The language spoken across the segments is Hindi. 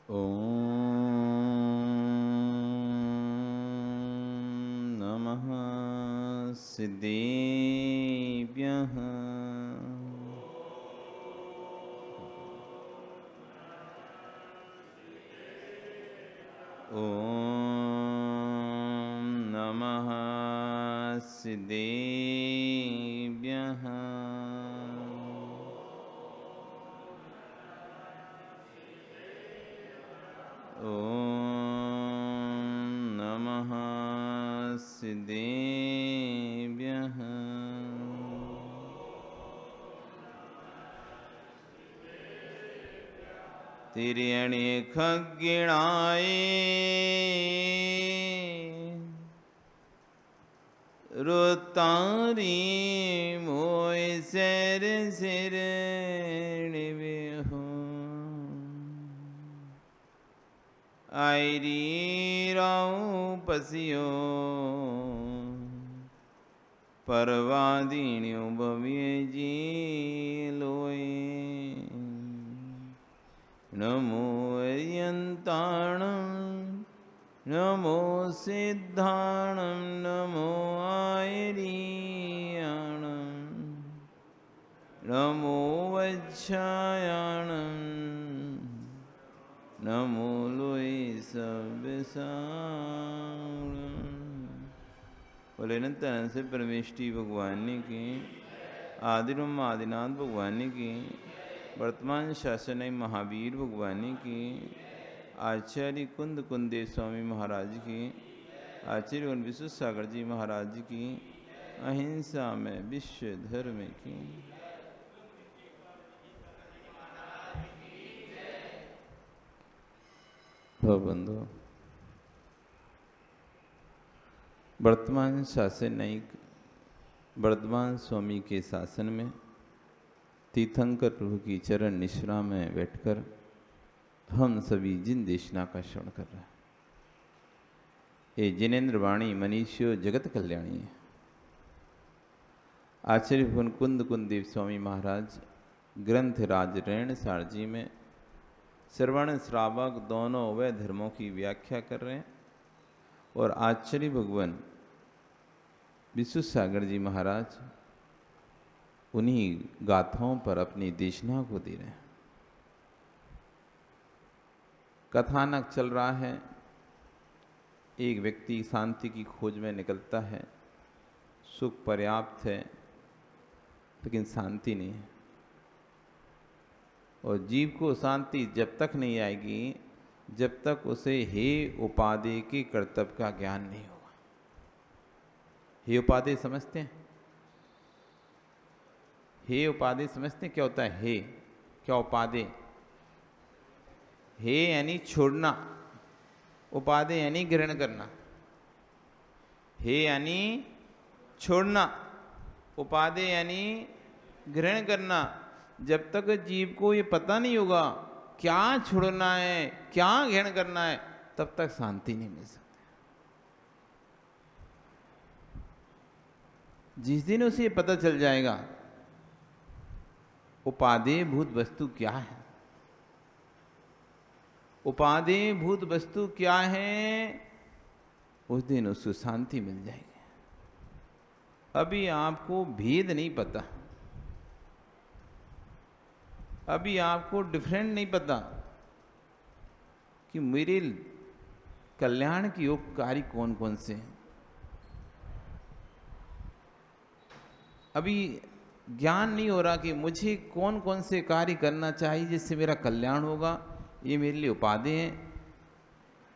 ॐ नमः सिद्धेभ्यः। ॐ नमः सिद्धेभ्यः। ॐ नमः सिद्धेभ्यः। तिर्यणि खग्गिणाय रुतारी मोय सर सिर निवेहो आयरी राऊ पसियो परवादीण्यो भव्य जी लोए नमो अर्यन्ताणं नमो सिद्धाणं नमो आयरीयाणं नमो वज्रायाणं नमो लोय सव्यसाणं। बोले अनंत से परमेष्टि भगवान की, आदिरम आदिनाथ भगवान की, वर्तमान शासन महावीर भगवान की, आचार्य कुंद कुंदेव स्वामी महाराज की, आचार्य विश्व सागर जी महाराज की, अहिंसा में विश्व धर्म की। बंधु, वर्तमान शासन न्यायिक वर्धमान स्वामी के शासन में तीर्थंकर प्रभु की चरण निश्रा में बैठकर हम सभी जिन देशना का श्रवण कर रहे हैं, ये जिनेन्द्र वाणी मनीषियो जगत कल्याणी है। आचार्य भुवन कुंद कुंदेव स्वामी महाराज ग्रंथ राज रेण सारजी में श्रवण श्रावक दोनों उभय धर्मों की व्याख्या कर रहे हैं और आचार्य भगवान विश्व सागर जी महाराज उन्हीं गाथाओं पर अपनी देशना को दे रहे हैं। कथानक चल रहा है, एक व्यक्ति शांति की खोज में निकलता है, सुख पर्याप्त है लेकिन शांति नहीं है, और जीव को शांति जब तक नहीं आएगी जब तक उसे हे उपादेय के कर्तव्य का ज्ञान नहीं होगा। हे उपादेय समझते हैं? हे उपादेय समझते हैं क्या होता है? हे क्या उपादेय? हे यानी छोड़ना, उपादेय यानी ग्रहण करना। हे यानी छोड़ना, उपादेय यानी ग्रहण करना। जब तक जीव को ये पता नहीं होगा क्या छोड़ना है क्या ग्रहण करना है, तब तक शांति नहीं मिल सकती। जिस दिन उसे ये पता चल जाएगा उपादेय भूत वस्तु क्या है, उपादेय भूत वस्तु क्या है, उस दिन उसको शांति मिल जाएगी। अभी आपको भेद नहीं पता, अभी आपको डिफरेंट नहीं पता कि मेरे कल्याण के योग कार्य कौन कौन से हैं। अभी ज्ञान नहीं हो रहा कि मुझे कौन कौन से कार्य करना चाहिए जिससे मेरा कल्याण होगा, ये मेरे लिए उपादेय हैं।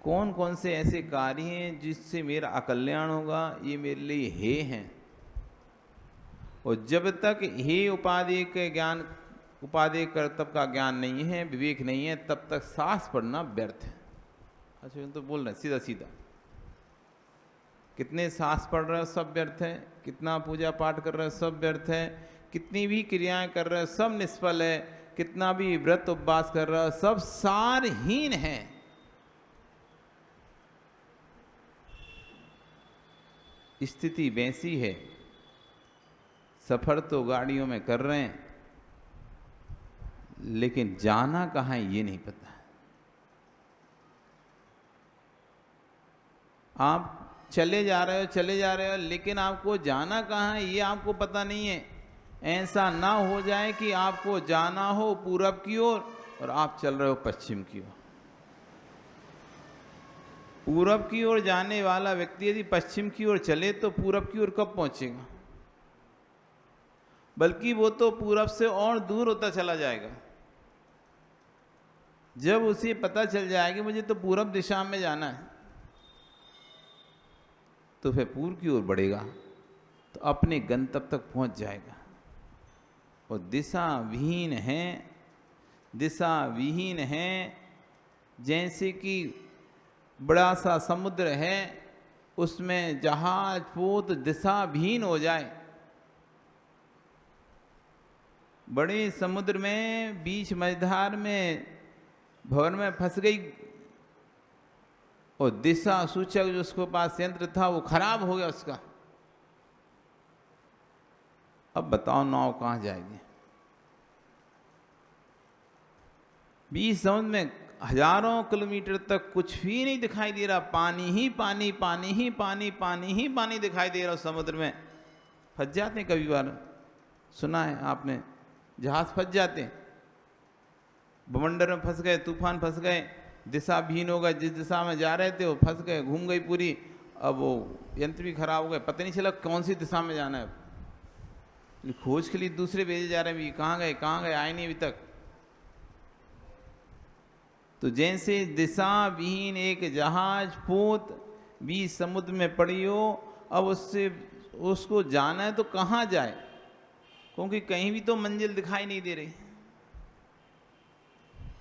कौन कौन से ऐसे कार्य हैं जिससे मेरा अकल्याण होगा, ये मेरे लिए हे हैं। और जब तक हे उपादेय के ज्ञान, उपादेय कर्तव्य का ज्ञान नहीं है, विवेक नहीं है, तब तक सांस पढ़ना व्यर्थ है। अच्छा तो बोल रहे हैं सीधा सीधा, कितने सांस पढ़ रहे हो सब व्यर्थ है, कितना पूजा पाठ कर रहे हो सब व्यर्थ है, कितनी भी क्रियाएं कर रहे हो सब निष्फल है, कितना भी व्रत उपवास कर रहे हो सब सारहीन है। स्थिति वैसी है, सफर तो गाड़ियों में कर रहे हैं लेकिन जाना कहाँ है ये नहीं पता। आप चले जा रहे हो, लेकिन आपको जाना कहाँ है ये आपको पता नहीं है। ऐसा ना हो जाए कि आपको जाना हो पूरब की ओर और आप चल रहे हो पश्चिम की ओर। पूरब की ओर जाने वाला व्यक्ति यदि पश्चिम की ओर चले तो पूरब की ओर कब पहुंचेगा? बल्कि वो तो पूरब से और दूर होता चला जाएगा। जब उसे पता चल जाएगा कि मुझे तो पूरब दिशा में जाना है, तो फिर पूर्व की ओर बढ़ेगा तो अपने गंतव्य तक पहुंच जाएगा। और दिशा विहीन है, जैसे कि बड़ा सा समुद्र है, उसमें जहाज पोत दिशा विहीन हो जाए। बड़े समुद्र में बीच मझधार में भंवर में फंस गई और दिशा सूचक जो उसके पास यंत्र था वो खराब हो गया उसका। अब बताओ नाव कहां जाएगी? बीच समुद्र में हजारों किलोमीटर तक कुछ भी नहीं दिखाई दे रहा, पानी ही पानी, पानी ही पानी, पानी ही पानी दिखाई दे रहा। समुद्र में फंस जाते हैं, कभी बार सुना है आपने, जहाज फंस जाते हैं, बवंडर में फंस गए, तूफान फंस गए, दिशा विहीन हो गए, जिस दिशा में जा रहे थे वो फंस गए, घूम गई पूरी। अब वो यंत्र भी खराब हो गए, पता नहीं चला कौन सी दिशा में जाना है। खोज के लिए दूसरे भेजे जा रहे हैं, भी कहाँ गए, आए नहीं अभी तक। तो जैसे दिशा विहीन एक जहाज पोत बीच समुद्र में पड़ी हो, अब उसको जाना है तो कहाँ जाए? क्योंकि कहीं भी तो मंजिल दिखाई नहीं दे रही,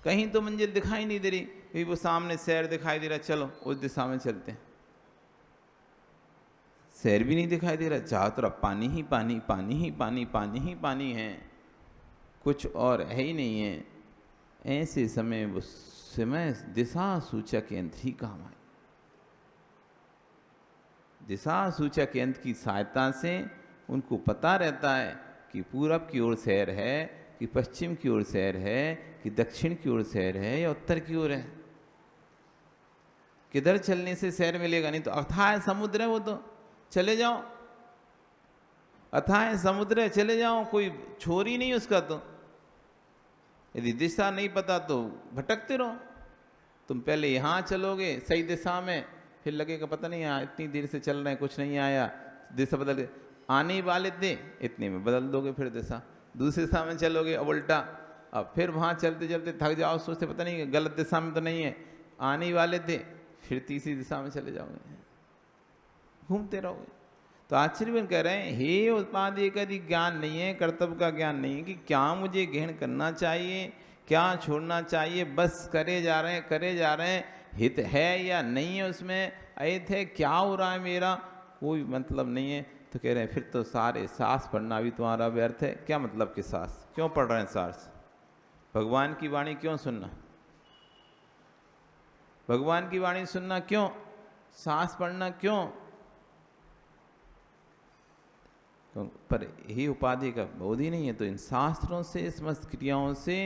कहीं तो मंजिल दिखाई नहीं दे रही। कहीं वो सामने शहर दिखाई दे रहा, चलो उस दिशा में चलते हैं, शहर भी नहीं दिखाई दे रहा, चारों तरफ पानी ही पानी, पानी ही पानी, पानी ही पानी है, कुछ और है ही नहीं है। ऐसे समय वो समय दिशा सूचक यंत्र ही काम आए। दिशा सूचक यंत्र की सहायता से उनको पता रहता है कि पूरब की ओर शहर है, कि पश्चिम की ओर शहर है, कि दक्षिण की ओर शहर है या उत्तर की ओर है। किधर चलने से शहर मिलेगा? नहीं तो अथाह समुद्र है, वो तो चले जाओ, अथाह समुद्र है, चले जाओ, कोई छोर ही नहीं उसका। तो यदि दिशा नहीं पता तो भटकते रहो। तुम पहले यहाँ चलोगे सही दिशा में, फिर लगेगा पता नहीं यहाँ इतनी देर से चल रहे हैं कुछ नहीं आया, दिशा बदल, आने वाले थे इतने में बदल दोगे फिर दिशा, दूसरी दिशा में चलोगे अब उल्टा, अब फिर वहाँ चलते चलते थक जाओ, सोचते पता नहीं गलत दिशा में तो नहीं है, आने वाले थे, फिर तीसरी दिशा में चले जाओगे, घूमते रहोगे। तो आचार्य कह रहे हैं, हे उत्पाद यदि ज्ञान नहीं है, कर्तव्य का ज्ञान नहीं है कि क्या मुझे ग्रहण करना चाहिए, क्या छोड़ना चाहिए, बस करे जा रहे हैं, हित है या नहीं है उसमें, अहित है, क्या हो रहा है मेरा, कोई मतलब नहीं है। तो कह रहे हैं फिर तो सारे शास्त्र पढ़ना भी तुम्हारा व्यर्थ है। क्या मतलब कि शास्त्र क्यों पढ़ रहे हैं? शास्त्र भगवान की वाणी क्यों सुनना, भगवान की वाणी सुनना क्यों, शास्त्र पढ़ना क्यों? पर ही उपाधि का बोध ही नहीं है, तो इन शास्त्रों से, समस्त क्रियाओं से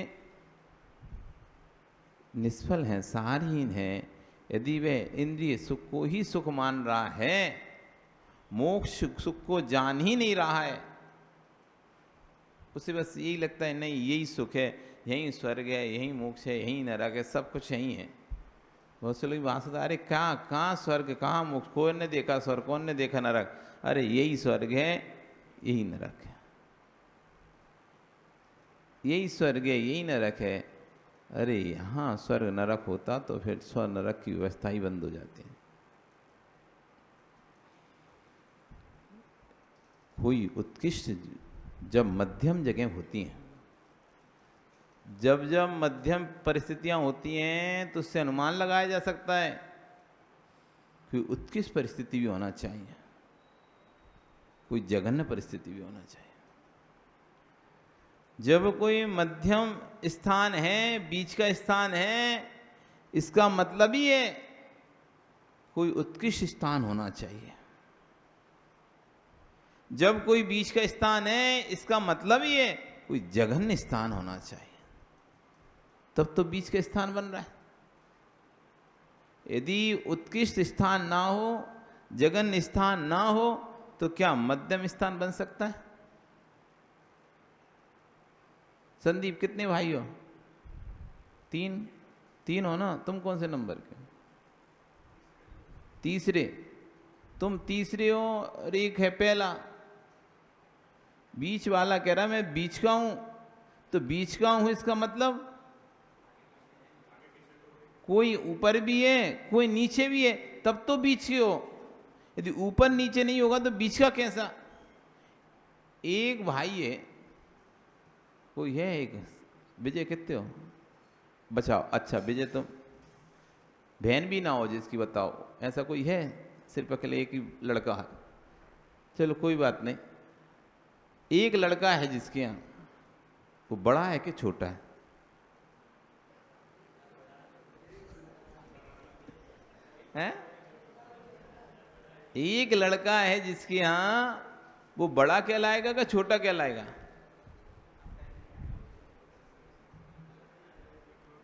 निष्फल है, सारहीन है। यदि वह इंद्रिय सुख को ही सुख मान रहा है, मोक्ष सुख को जान ही नहीं रहा है, उसे बस यही लगता है नहीं यही सुख है, यही स्वर्ग है, यही मोक्ष है, यही नरक है, सब कुछ यही है। बहुत से लोग बात होता, अरे कहाँ स्वर्ग, कहाँ मोक्ष, कौन ने देखा स्वर्ग, कौन ने देखा नरक, अरे यही स्वर्ग है, यही नरक है, यही स्वर्ग है, यही नरक है। अरे यहाँ स्वर्ग नरक होता तो फिर स्वर्ग नरक की व्यवस्था ही बंद हो जाती है। कोई उत्कृष्ट जब मध्यम जगह होती हैं, जब जब मध्यम परिस्थितियां होती हैं तो उससे अनुमान लगाया जा सकता है कि उत्कृष्ट परिस्थिति भी होना चाहिए, कोई जघन्य परिस्थिति भी होना चाहिए। जब कोई मध्यम स्थान है, बीच का स्थान है, इसका मतलब ही है कोई उत्कृष्ट स्थान होना चाहिए। जब कोई बीच का स्थान है, इसका मतलब ही है कोई जघन्य स्थान होना चाहिए, तब तो बीच का स्थान बन रहा है। यदि उत्कृष्ट स्थान ना हो, जघन्य स्थान ना हो, तो क्या मध्यम स्थान बन सकता है? संदीप, कितने भाई हो? 3। 3 हो ना? तुम कौन से नंबर के? तीसरे। तुम तीसरे हो और एक है पहला। बीच वाला कह रहा मैं बीच का हूं, तो बीच का हूं इसका मतलब कोई ऊपर भी है कोई नीचे भी है, तब तो बीच के हो। यदि ऊपर नीचे नहीं होगा तो बीच का कैसा? एक भाई है, कोई है एक विजय, कितने हो? बचाओ। अच्छा विजय, तुम बहन भी ना हो जिसकी, बताओ ऐसा कोई है? सिर्फ अकेले एक ही लड़का है? चलो कोई बात नहीं। एक लड़का है जिसके यहाँ, वो बड़ा है कि छोटा है? हैं? एक लड़का है जिसके यहाँ, वो बड़ा कहलाएगा कि छोटा कहलाएगा?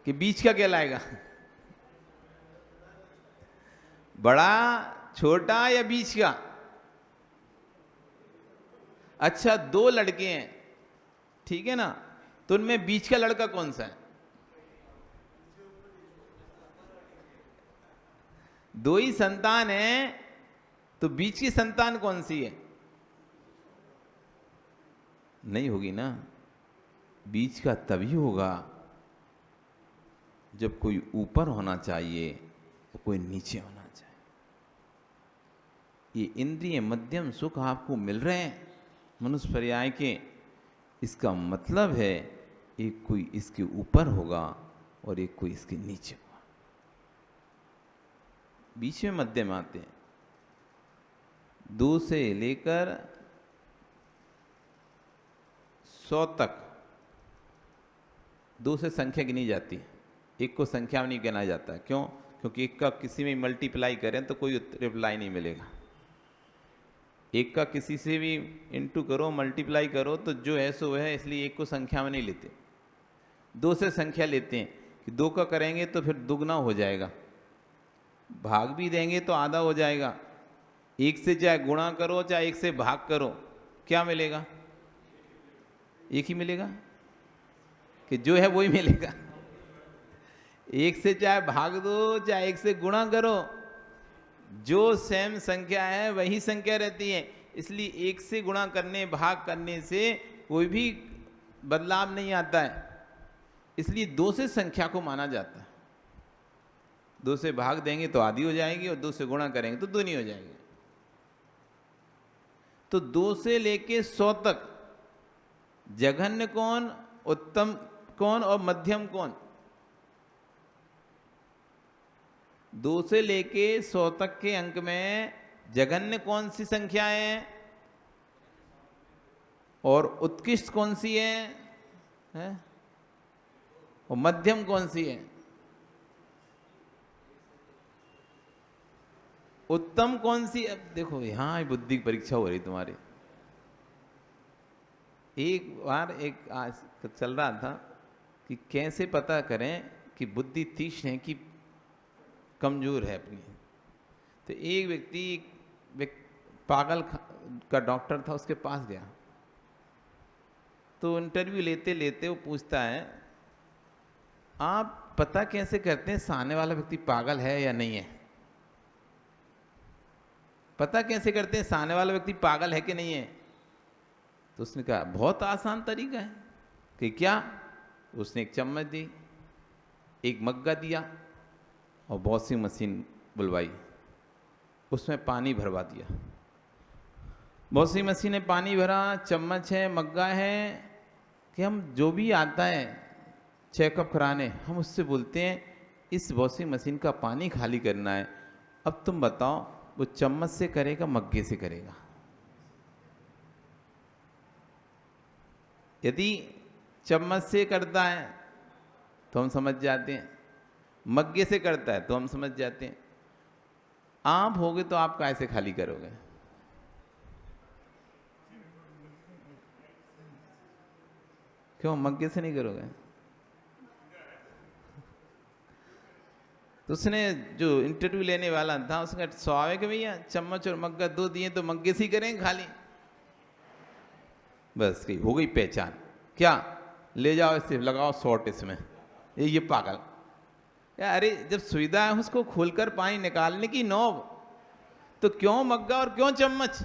कि बीच का कहलाएगा? बड़ा, छोटा या बीच का? अच्छा, 2 लड़के हैं, ठीक है ना, तो उनमें बीच का लड़का कौन सा है? 2 ही संतान है, तो बीच की संतान कौन सी है? नहीं होगी ना। बीच का तभी होगा जब कोई ऊपर होना चाहिए तो कोई नीचे होना चाहिए। ये इंद्रिय मध्यम सुख आपको मिल रहे हैं मनुष्य पर्याय के, इसका मतलब है एक कोई इसके ऊपर होगा और एक कोई इसके नीचे होगा। बीच में मध्यम आते हैं। 2 से लेकर 100 तक 2 से संख्या गिनी जाती है, एक को संख्या में नहीं गिना जाता है। क्यों? क्योंकि एक का किसी में मल्टीप्लाई करें तो कोई रिप्लाई नहीं मिलेगा। एक का किसी से भी इंटू करो, मल्टीप्लाई करो, तो जो है सो है, इसलिए एक को संख्या में नहीं लेते। 2 से संख्या लेते हैं कि 2 का करेंगे तो फिर दुगना हो जाएगा, भाग भी देंगे तो आधा हो जाएगा। 1 से चाहे गुणा करो चाहे 1 से भाग करो, क्या मिलेगा? एक ही मिलेगा कि जो है वही मिलेगा। 1 से चाहे भाग दो चाहे 1 से गुणा करो, जो सेम संख्या है वही संख्या रहती है। इसलिए 1 से गुणा करने भाग करने से कोई भी बदलाव नहीं आता है, इसलिए 2 से संख्या को माना जाता है। 2 से भाग देंगे तो आधी हो जाएगी और 2 से गुणा करेंगे तो दूनी हो जाएगी। तो 2 से लेके 100 तक जघन्य कौन, उत्तम कौन और मध्यम कौन? 2 से लेके 100 तक के अंक में जघन्य कौन सी संख्या है और उत्कृष्ट कौन सी है? और मध्यम कौन सी है? उत्तम कौन सी? अब देखो यहां बुद्धि की परीक्षा हो रही तुम्हारी। एक बार एक आज चल रहा था कि कैसे पता करें कि बुद्धि तीक्ष्ण है कि कमजोर है अपनी। तो एक व्यक्ति पागल का डॉक्टर था, उसके पास गया। तो इंटरव्यू लेते लेते वो पूछता है, आप पता कैसे करते हैं सामने वाला व्यक्ति पागल है या नहीं है? पता कैसे करते हैं सामने वाला व्यक्ति पागल है कि नहीं है? तो उसने कहा बहुत आसान तरीका है। कि क्या? उसने एक चम्मच दी, एक मग्गा दिया और वॉशिंग मशीन बुलवाई, उसमें पानी भरवा दिया। वॉशिंग मशीन ने पानी भरा, चम्मच है, मग्गा है, कि हम जो भी आता है चेकअप कराने, हम उससे बोलते हैं इस वॉशिंग मशीन का पानी खाली करना है। अब तुम बताओ वो चम्मच से करेगा मग्गे से करेगा? यदि चम्मच से करता है तो हम समझ जाते हैं, मग्गे से करता है तो हम समझ जाते हैं। आप होगे तो आप कैसे खाली करोगे? क्यों मग्गे से नहीं करोगे? तो उसने जो इंटरव्यू लेने वाला था उसने कहा स्वाभाविक है भैया, चम्मच और मग्गा दो दिए तो मग्गे से ही करेंगे खाली। बस कही हो गई पहचान। क्या ले जाओ इसे, लगाओ शॉर्ट इसमें, ये पागल। या अरे जब सुविधा है उसको खोलकर पानी निकालने की नौब, तो क्यों मग्गा और क्यों चम्मच?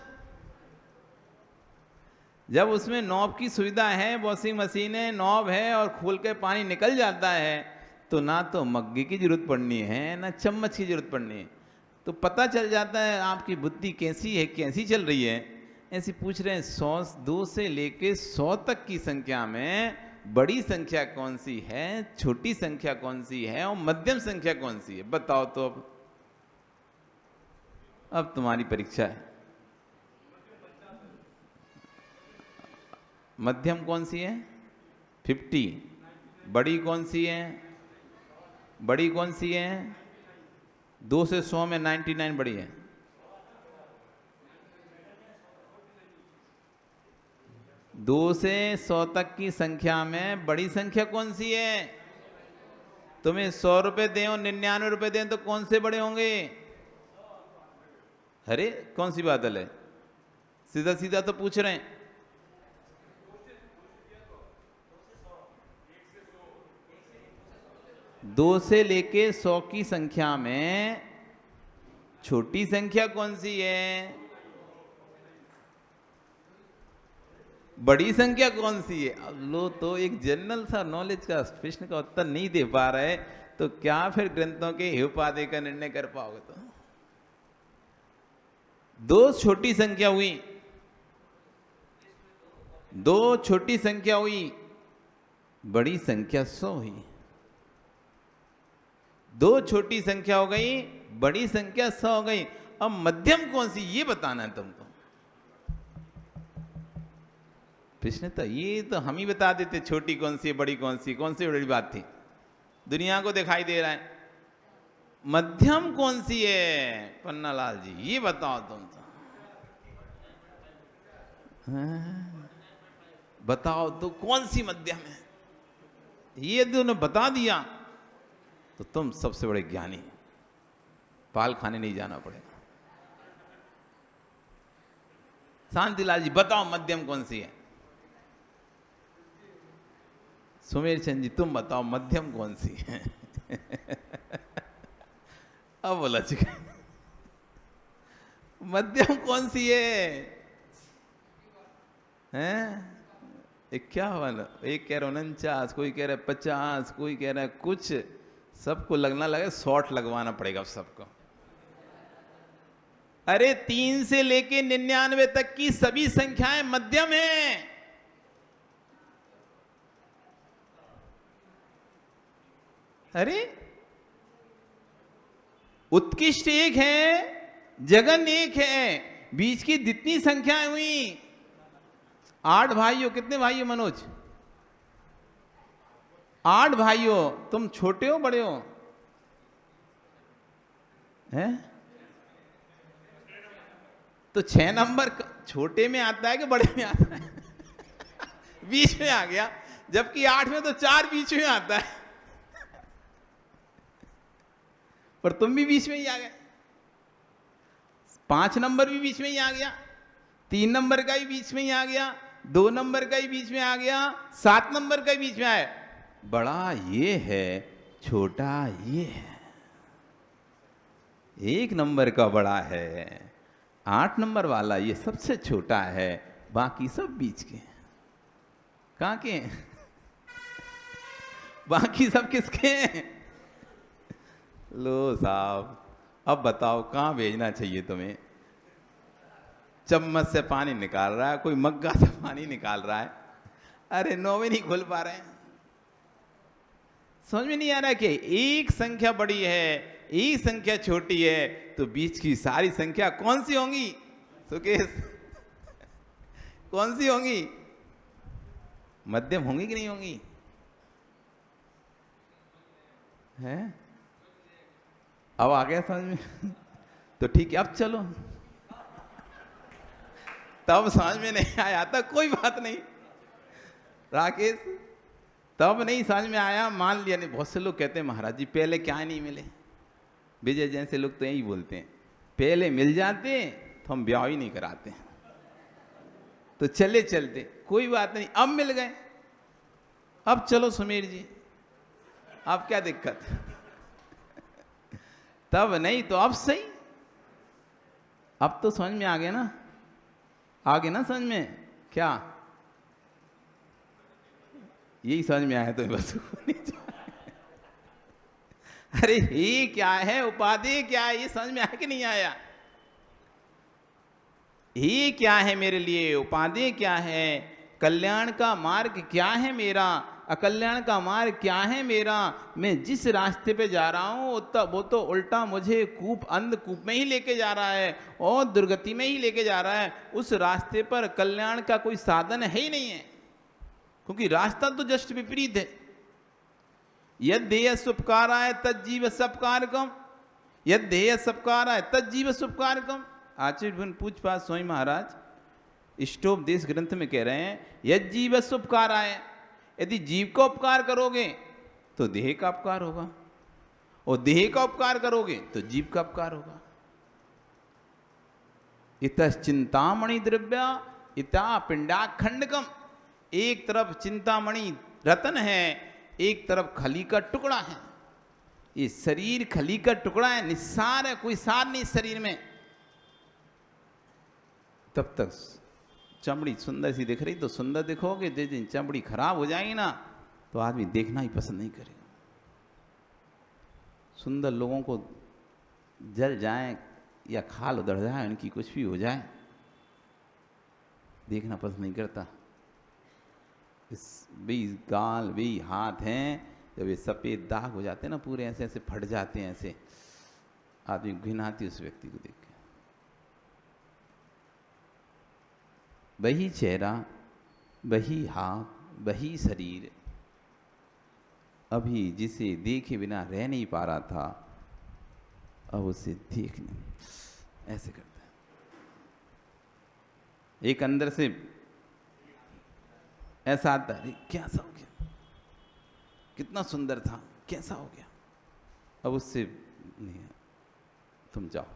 जब उसमें नॉब की सुविधा है, वॉशिंग मशीन है, नॉब है और खोल के पानी निकल जाता है, तो ना तो मग्गे की जरूरत पड़नी है ना चम्मच की जरूरत पड़नी है। तो पता चल जाता है आपकी बुद्धि कैसी है, कैसी चल रही है। ऐसे पूछ रहे हैं 2 से लेके 100 तक की संख्या में बड़ी संख्या कौन सी है, छोटी संख्या कौन सी है और मध्यम संख्या कौन सी है, बताओ तो। अब तुम्हारी परीक्षा है। मध्यम कौन सी है? 50। बड़ी कौन सी है? बड़ी कौन सी है? 2 से 100 में 99 बड़ी है। दो से 100 तक की संख्या में बड़ी संख्या कौन सी है? तुम्हें 100 रुपए दें और 99 रुपए दें तो कौन से बड़े होंगे? अरे कौन सी बादल है, सीधा सीधा तो पूछ रहे हैं। दो से लेके 100 की संख्या में छोटी संख्या कौन सी है? बड़ी संख्या कौन सी है? अब लो तो एक जनरल सा नॉलेज का प्रश्न का उत्तर नहीं दे पा रहे, तो क्या फिर ग्रंथों के उपाधि का निर्णय कर पाओगे? तो 2 छोटी संख्या हुई, 2 छोटी संख्या हुई, बड़ी संख्या 100 हुई। 2 छोटी संख्या हो गई, बड़ी संख्या 100 हो गई। अब मध्यम कौन सी ये बताना है तुमको। प्रश्न तो ये तो हम ही बता देते, छोटी कौन सी है, बड़ी कौन सी बड़ी बात थी, दुनिया को दिखाई दे रहा है। मध्यम कौन सी है पन्नालाल जी, ये बताओ तुम तो। बताओ तो कौन सी मध्यम है? ये दोनों बता दिया तो तुम सबसे बड़े ज्ञानी, पाल खाने नहीं जाना पड़ेगा। शांतिलाल जी बताओ मध्यम कौन सी है? सुमेर चंद जी तुम बताओ मध्यम कौन सी है? अब बोला चुका, मध्यम कौन सी है? हैं? 51, एक कह रहा 49, कोई कह रहा है 50, कोई कह रहा है कुछ। सबको लगना लगे 100 लगवाना पड़ेगा सबको। अरे 3 से लेके 99 तक की सभी संख्याएं मध्यम हैं। अरे उत्कृष्ट एक है, जगन एक है, बीच की जितनी संख्याएं हुई 8 भाइयों। कितने भाई हो मनोज? 8 भाई हो। तुम छोटे हो बड़े हो? हैं? तो 6 नंबर छोटे में आता है कि बड़े में आता है? बीच में आ गया, जबकि 8 में तो 4 बीच में आता है। पर तुम भी बीच में ही आ गए। 5 नंबर भी बीच में ही आ गया, 3 नंबर का ही बीच में ही आ गया, 2 नंबर का ही बीच में आ गया, 7 नंबर का ही बीच में आया। बड़ा ये है, छोटा ये है। 1 नंबर का बड़ा है, 8 नंबर वाला ये सबसे छोटा है, बाकी सब बीच के। कहाँ के? बाकी सब किसके? लो साहब, अब बताओ कहाँ भेजना चाहिए तुम्हें? चम्मच से पानी निकाल रहा है, कोई मग्गा से पानी निकाल रहा है। अरे 9 भी नहीं खोल पा रहे हैं। समझ में नहीं आ रहा कि एक संख्या बड़ी है, एक संख्या छोटी है, तो बीच की सारी संख्या कौन सी होंगी सुकेश? कौन सी होंगी? मध्यम होंगी कि नहीं होंगी? हैं? अब आ गया समझ में? तो ठीक है, अब चलो। तब समझ में नहीं आया था, कोई बात नहीं राकेश, तब नहीं समझ में आया, मान लिया नहीं। बहुत से लोग कहते हैं महाराज जी पहले क्या नहीं मिले, विजय जैसे लोग तो यही बोलते हैं, पहले मिल जाते तो हम ब्याह ही नहीं कराते, तो चले चलते कोई बात नहीं, अब मिल गए, अब चलो सुमेर जी, अब क्या दिक्कत तब नहीं तो अब सही, अब तो समझ में आ गया ना, आ गया ना समझ में, क्या यही समझ में आया तो बस अरे ये क्या है, उपाधि क्या है, ये समझ में आया कि नहीं आया? ये क्या है मेरे लिए, उपाधि क्या है, कल्याण का मार्ग क्या है मेरा, अकल्याण का मार्ग क्या है मेरा, मैं जिस रास्ते पे जा रहा हूं वो तो उल्टा मुझे कूप अंधकूप में ही लेके जा रहा है और दुर्गति में ही लेके जा रहा है। उस रास्ते पर कल्याण का कोई साधन है ही नहीं है, क्योंकि रास्ता तो जस्ट विपरीत है। यद ध्येय सुपकाराय तज्जीव सपकारकम, यद ध्येय सपकाराय तज्जीव सुपकारकम। आचार्य पूछपात स्वामी महाराज इष्टोपदेश ग्रंथ में कह रहे हैं, यद जीव सुपकाराय, यदि जीव का उपकार करोगे तो देह का उपकार होगा, और देह का उपकार करोगे तो जीव का उपकार होगा। इतः चिंतामणि द्रव्य इता पिंडाखंडकम, एक तरफ चिंतामणि रतन है, एक तरफ खली का टुकड़ा है। ये शरीर खली का टुकड़ा है, निस्सार है, कोई सार नहीं शरीर में। तब तक चमड़ी सुंदर सी दिख रही तो सुंदर दिखोगे, जिस दिन चमड़ी खराब हो जाएगी ना तो आदमी देखना ही पसंद नहीं करेगा। सुंदर लोगों को जल जाए या खाल उधड़ जाए, उनकी कुछ भी हो जाए, देखना पसंद नहीं करता। इस भी गाल भी हाथ हैं, जब ये सफ़ेद दाग हो जाते हैं ना, पूरे ऐसे ऐसे फट जाते हैं, ऐसे आदमी घिन आती है उस व्यक्ति को देख के। वही चेहरा, वही हाथ, वही शरीर, अभी जिसे देखे बिना रह नहीं पा रहा था, अब उसे देखने ऐसे करता है। एक अंदर से ऐसा आता है, क्या सा हो गया, कितना सुंदर था, कैसा हो गया, अब उससे नहीं, तुम जाओ,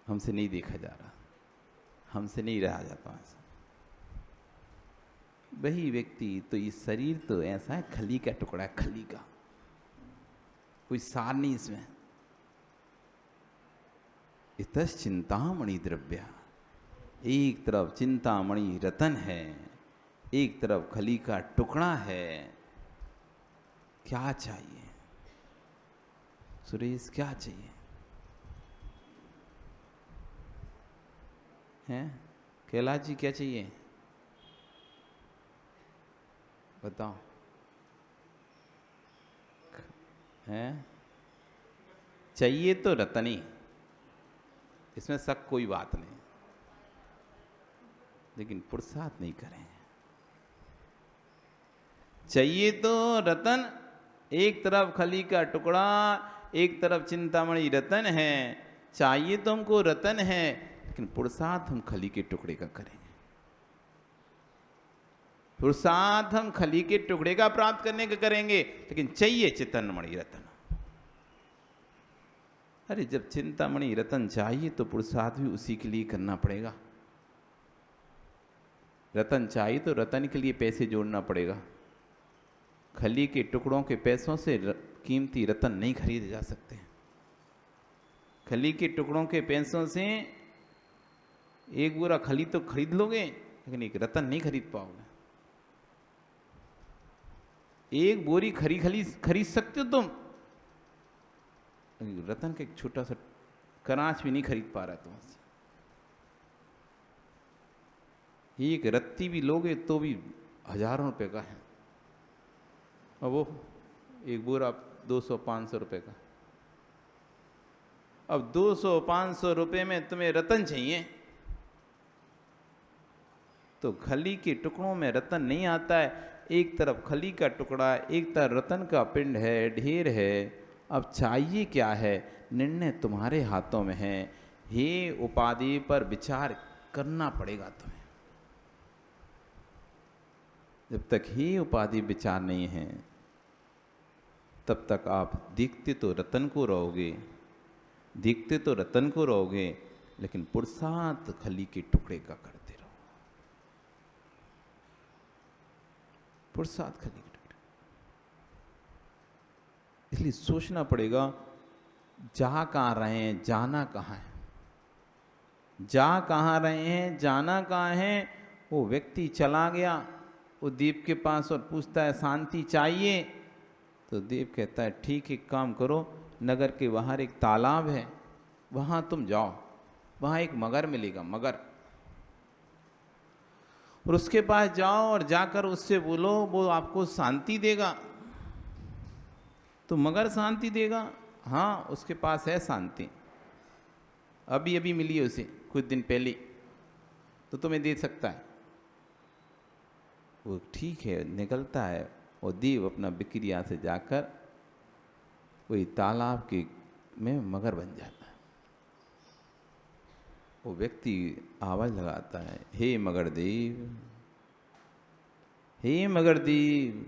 हमसे नहीं देखा जा रहा, हमसे नहीं रहा जाता ऐसा। वही व्यक्ति तो ये शरीर तो ऐसा है, खली का टुकड़ा है, खली का, कोई सार नहीं इसमें। इतः चिंतामणि द्रव्य, एक तरफ चिंतामणि रतन है, एक तरफ खली का टुकड़ा है। क्या चाहिए सुरेश, क्या चाहिए हैं? कैलाश जी क्या चाहिए बताओ? हैं? चाहिए तो रतनी, इसमें शक कोई बात नहीं, लेकिन पुरुषार्थ नहीं करें। चाहिए तो रतन, एक तरफ खली का टुकड़ा, एक तरफ चिंतामणि रतन है। चाहिए तो हमको रतन है, लेकिन पुरुषार्थ हम खली के टुकड़े का करेंगे। पुरुषार्थ हम खली के टुकड़े का प्राप्त करने का करेंगे, लेकिन चाहिए चिंतामणि रतन। अरे जब चिंतामणि रतन चाहिए तो पुरुषार्थ भी उसी के लिए करना पड़ेगा। रतन चाहिए तो रतन के लिए पैसे जोड़ना पड़ेगा। खली के टुकड़ों के पैसों से कीमती रतन नहीं खरीदे जा सकते। खली के टुकड़ों के पैसों से एक बोरा खली तो खरीद लोगे, लेकिन एक रतन नहीं खरीद पाओगे। एक बोरी खरीद सकते हो तुम, रतन का एक छोटा सा कराच भी नहीं खरीद पा रहा तुमसे। एक रत्ती भी लोगे तो भी हजारों रुपए का है, और वो एक बोरा 200-500 रुपए का। अब 200-500 रुपए में तुम्हें रतन चाहिए, तो खली के टुकड़ों में रतन नहीं आता है। एक तरफ खली का टुकड़ा, एक तरफ रतन का पिंड है, ढेर है। अब चाहिए क्या है, निर्णय तुम्हारे हाथों में है। हे उपाधि पर विचार करना पड़ेगा तुम्हें। जब तक ही उपाधि विचार नहीं है, तब तक आप देखते तो रतन को रहोगे, देखते तो रतन को रहोगे, लेकिन पुरुषार्थ खली के टुकड़े का करते रहो, पुरुषार्थ खली के टुकड़े। इसलिए सोचना पड़ेगा जा कहाँ रहे हैं, जाना कहाँ है, जा कहाँ रहे हैं, जाना कहाँ है। वो व्यक्ति चला गया वो देव के पास और पूछता है शांति चाहिए, तो देव कहता है ठीक, एक काम करो, नगर के बाहर एक तालाब है, वहाँ तुम जाओ, वहाँ एक मगर मिलेगा, मगर, और उसके पास जाओ और जाकर उससे बोलो, वो आपको शांति देगा। तो मगर शांति देगा? हाँ, उसके पास है शांति, अभी अभी मिली है उसे कुछ दिन पहले, तो तुम्हें दे सकता है। वो ठीक है, निकलता है और देव अपना बिक्रिया से जाकर वही तालाब के में मगर बन जाता है। वो व्यक्ति आवाज लगाता है, हे मगर देव, हे मगर देव,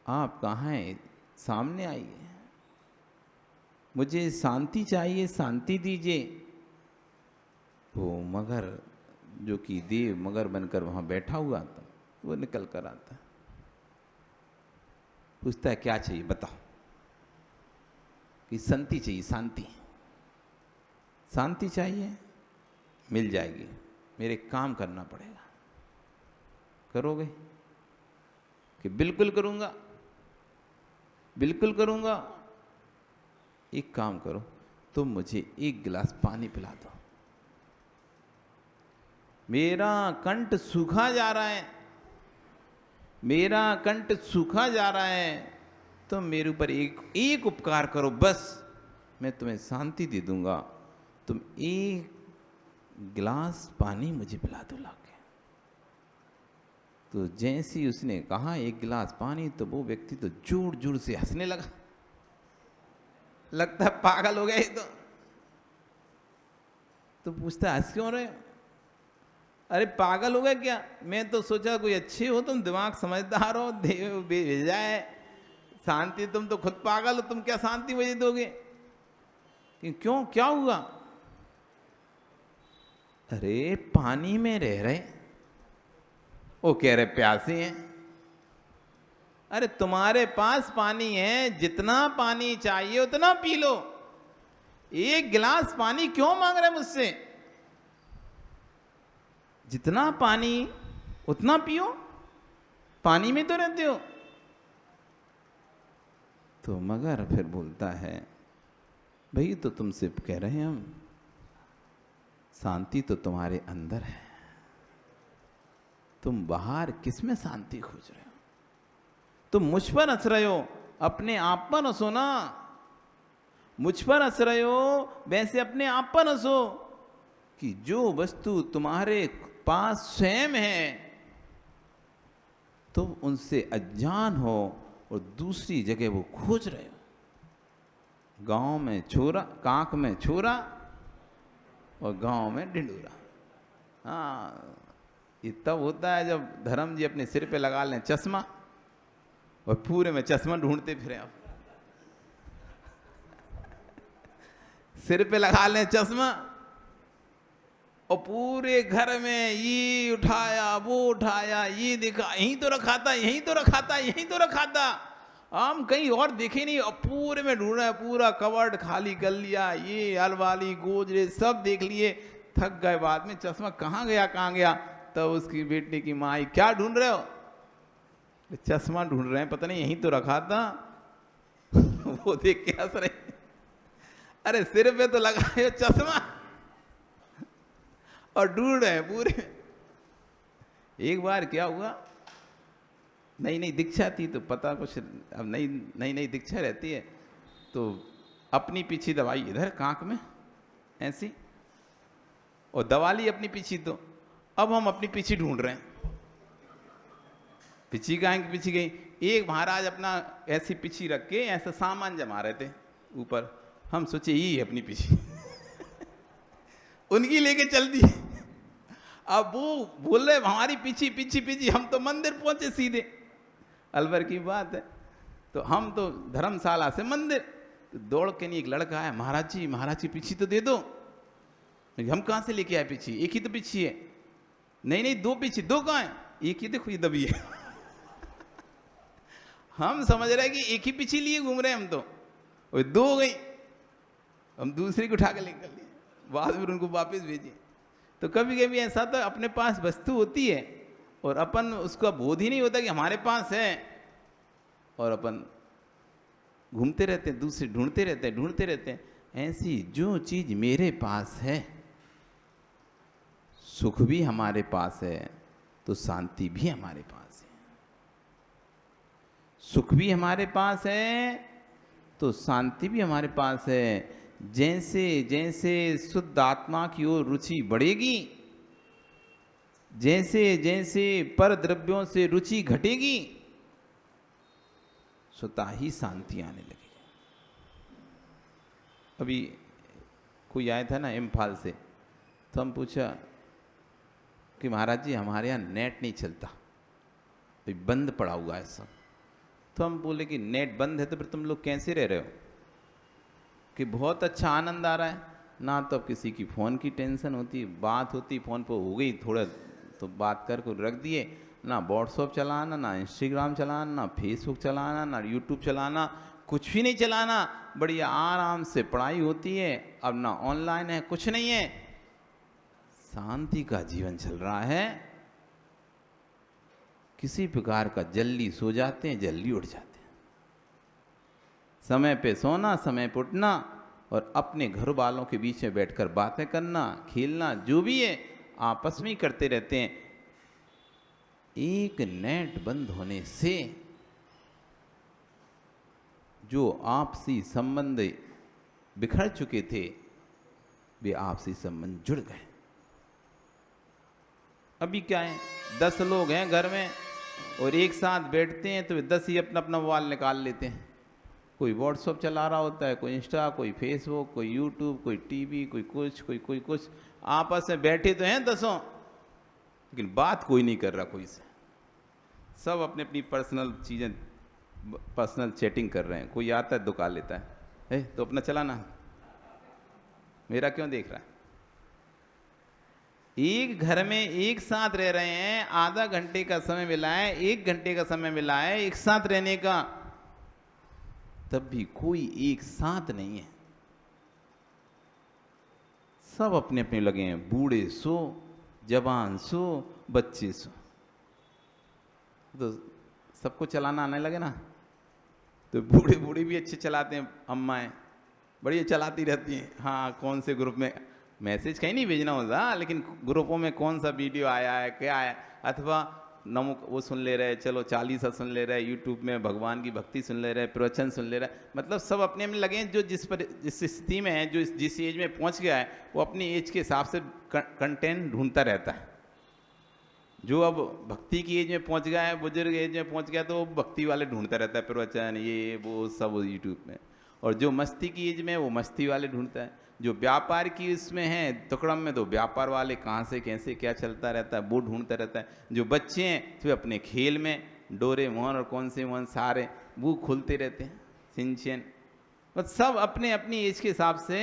आप कहाँ हैं, सामने आइए, मुझे शांति चाहिए, शांति दीजिए। वो मगर जो कि देव मगर बनकर वहां बैठा हुआ था, वो निकल कर आता है, पूछता है क्या चाहिए बताओ, कि शांति चाहिए, शांति, शांति चाहिए, मिल जाएगी, मेरे काम करना पड़ेगा। करोगे? कि बिल्कुल करूंगा, बिल्कुल करूंगा। एक काम करो, तुम मुझे एक गिलास पानी पिला दो, मेरा कंठ सूखा जा रहा है, मेरा कंठ सूखा जा रहा है, तुम मेरे ऊपर एक उपकार करो, बस मैं तुम्हें शांति दे दूंगा, तुम एक गिलास पानी मुझे पिला दो लाके। तो जैसे ही उसने कहा एक गिलास पानी, तो वो व्यक्ति तो जोर जोर से हंसने लगा, लगता है पागल हो गया ये तो पूछता है हंस क्यों रहे हो? अरे पागल हो गए क्या? मैं तो सोचा कोई अच्छे हो तुम, दिमाग समझदार हो, देव भेजा है शांति, तुम तो खुद पागल हो, तुम क्या शांति मुझे दोगे? क्यों, क्या हुआ? अरे पानी में रह रहे, वो कह रहे प्यासे हैं। अरे तुम्हारे पास पानी है, जितना पानी चाहिए उतना पी लो, एक गिलास पानी क्यों मांग रहे मुझसे? जितना पानी उतना पियो, पानी में तो रहते हो। तो मगर फिर बोलता है भाई तो तुमसे कह रहे हैं हम, शांति तो तुम्हारे अंदर है, तुम बाहर किस में शांति खोज रहे हो? तुम मुझ पर हंस रहे हो, अपने आप पर हंसो ना, मुझ पर हंस रहे हो वैसे अपने आप पर हंसो, कि जो वस्तु तुम्हारे पास स्वयं है तुम तो उनसे अज्ञान हो और दूसरी जगह वो खोज रहे हो। गांव में छोरा, कांक में छोरा और गांव में ढिंडोरा। हाँ, ये तब होता है जब धर्म जी अपने सिर पे लगा लें चश्मा और पूरे में चश्मा ढूंढते फिरे। आप सिर पे लगा लें चश्मा और पूरे घर में ये उठाया वो उठाया, ये देखा यहीं तो रखा था, यहीं तो रखा था, यहीं तो रखा था, हम कहीं और देखे नहीं, और पूरे में ढूंढा है, पूरा कवर्ड खाली कर लिया, ये अलमारी गोदरेज सब देख लिए, थक गए, बाद में चश्मा कहाँ गया कहाँ गया। तब उसकी बेटी की माँ आई, क्या ढूंढ रहे हो? चश्मा ढूंढ रहे हैं, पता नहीं यहीं तो रखा था। वो देख के हंस रहे, अरे सिर पे तो लगाए चश्मा और ढूंढ रहे हैं पूरे। एक बार क्या हुआ, नई नई दीक्षा थी तो पता कुछ, अब नई नई दीक्षा रहती है तो अपनी पीछे दवाई इधर कांक में ऐसी, और दवा ली अपनी पीछे, तो अब हम अपनी पीछे ढूंढ रहे हैं, पीछे पीछे गई। एक महाराज अपना ऐसी पीछे रख के ऐसा सामान जमा रहे थे ऊपर, हम सोचे ये अपनी पीछे उनकी लेके चल दी। अब वो बोल रहे हमारी पीछे पीछे पीछे, हम तो मंदिर पहुंचे सीधे। अलवर की बात है, तो हम तो धर्मशाला से मंदिर, तो दौड़ के नहीं एक लड़का आया, महाराज जी पीछी तो दे दो। हम कहाँ से लेके आए पीछी? एक ही तो पीछी है। नहीं नहीं, दो पीछी, दो कहाँ है? एक ही देखो, ये दबी है। हम समझ रहे हैं कि एक ही पीछी लिए घूम रहे हैं हम तो, और दो हो गई, हम दूसरी को उठा के लेकर लिए, बाद में उनको वापस भेजिए। तो कभी कभी ऐसा तो अपने पास वस्तु होती है और अपन उसका बोध ही नहीं होता कि हमारे पास है, और अपन घूमते रहते हैं, दूसरे ढूंढते रहते हैं। ऐसी जो चीज मेरे पास है, सुख भी हमारे पास है तो शांति भी हमारे पास है। सुख भी हमारे पास है तो शांति भी हमारे पास है। जैसे जैसे शुद्ध आत्मा की ओर रुचि बढ़ेगी, जैसे जैसे पर द्रव्यों से रुचि घटेगी, स्वतः ही शांति आने लगेगी। अभी कोई आया था ना इम्फाल से, तो हम पूछा कि महाराज जी हमारे यहाँ नेट नहीं चलता, तो बंद पड़ा हुआ है सब। तो हम बोले कि नेट बंद है तो फिर तुम लोग कैसे रह रहे हो? कि बहुत अच्छा आनंद आ रहा है ना, तो अब किसी की फ़ोन की टेंशन होती, बात होती फ़ोन पर हो गई थोड़ा तो बात कर को रख दिए, ना व्हाट्सअप चलाना, ना इंस्टाग्राम चलाना, ना फेसबुक चलाना, ना यूट्यूब चलाना, कुछ भी नहीं चलाना, बढ़िया आराम से पढ़ाई होती है। अब ना ऑनलाइन है, कुछ नहीं है, शांति का जीवन चल रहा है। किसी प्रकार का जल्दी सो जाते हैं, जल्दी उठ जाते हैं, समय पे सोना, समय पे उठना, और अपने घर वालों के बीच में बैठकर बातें करना, खेलना, जो भी है आपस में ही करते रहते हैं। एक नेट बंद होने से जो आपसी संबंध बिखर चुके थे, वे आपसी संबंध जुड़ गए। अभी क्या है, 10 लोग हैं घर में और एक साथ बैठते हैं तो वे 10 ही अपना अपना मोबाइल निकाल लेते हैं। कोई व्हाट्सअप चला रहा होता है, कोई इंस्टा, कोई फेसबुक, कोई यूट्यूब, कोई टीवी, कोई कुछ, कोई कुछ। आपस में बैठे तो हैं 10, लेकिन बात कोई नहीं कर रहा कोई से। सब अपने अपनी पर्सनल चीज़ें, पर्सनल चैटिंग कर रहे हैं। कोई आता है दुका लेता है, तो अपना चलाना, मेरा क्यों देख रहा है? एक घर में एक साथ रह रहे हैं, आधा घंटे का समय मिला है, 1 घंटे का समय मिला है एक साथ रहने का, तब भी कोई एक साथ नहीं है। सब अपने अपने लगे हैं, बूढ़े सो, जवान सो, बच्चे सो। तो सबको चलाना आने लगे ना, तो बूढ़े बूढ़ी भी अच्छे चलाते हैं, अम्माएं बढ़िया चलाती रहती हैं। हाँ, कौन से ग्रुप में मैसेज कहीं नहीं भेजना होता, लेकिन ग्रुपों में कौन सा वीडियो आया है, क्या आया, अथवा नमो वो सुन ले रहे, चलो 40 सुन ले रहे, यूट्यूब में भगवान की भक्ति सुन ले रहे, प्रवचन सुन ले रहे। मतलब सब अपने में लगे हैं। जो जिस स्थिति में है, जो जिस एज में पहुंच गया है, वो अपनी एज के हिसाब से कंटेंट ढूंढता रहता है। जो अब भक्ति की एज में पहुंच गया है, बुजुर्ग एज में पहुंच गया, तो वो भक्ति वाले ढूंढता रहता है, प्रवचन ये वो सब यूट्यूब में। और जो मस्ती की एज में, वो मस्ती वाले ढूंढता है। जो व्यापार की इसमें है तुकड़म में, तो व्यापार वाले कहाँ से कैसे क्या चलता रहता है, वो ढूंढता रहता है। जो बच्चे हैं तो अपने खेल में डोरेमोन और कौन से मोहन सारे वो खुलते रहते हैं, सिंचन। बस सब अपने अपनी एज के हिसाब से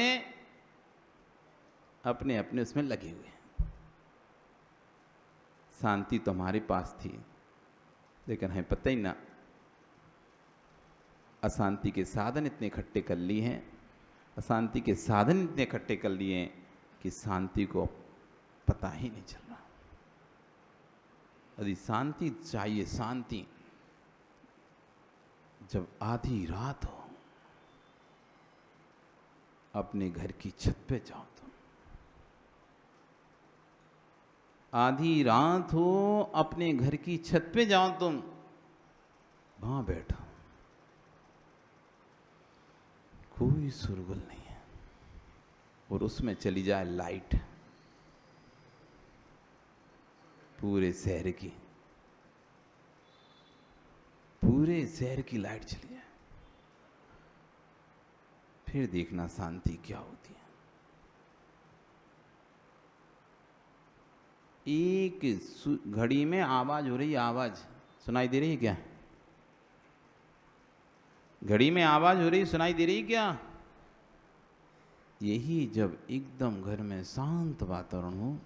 अपने अपने उसमें लगे हुए हैं। शांति तो हमारे पास थी, लेकिन हमें पता ही ना, अशांति के साधन इतने इकट्ठे कर लिए हैं, अशांति के साधन इतने इकट्ठे कर लिए हैं कि शांति को पता ही नहीं चल रहा। यदि शांति चाहिए, शांति, जब आधी रात हो, अपने घर की छत पे जाओ, तुम आधी रात हो, अपने घर की छत पे जाओ, तुम वहां बैठो, कोई शोरगुल नहीं है, और उसमें चली जाए लाइट पूरे शहर की, पूरे शहर की लाइट चली जाए, फिर देखना शांति क्या होती है। एक घड़ी में आवाज हो रही है, आवाज सुनाई दे रही है क्या? घड़ी में आवाज हो रही, सुनाई दे रही क्या? यही जब एकदम घर में शांत वातावरण हो,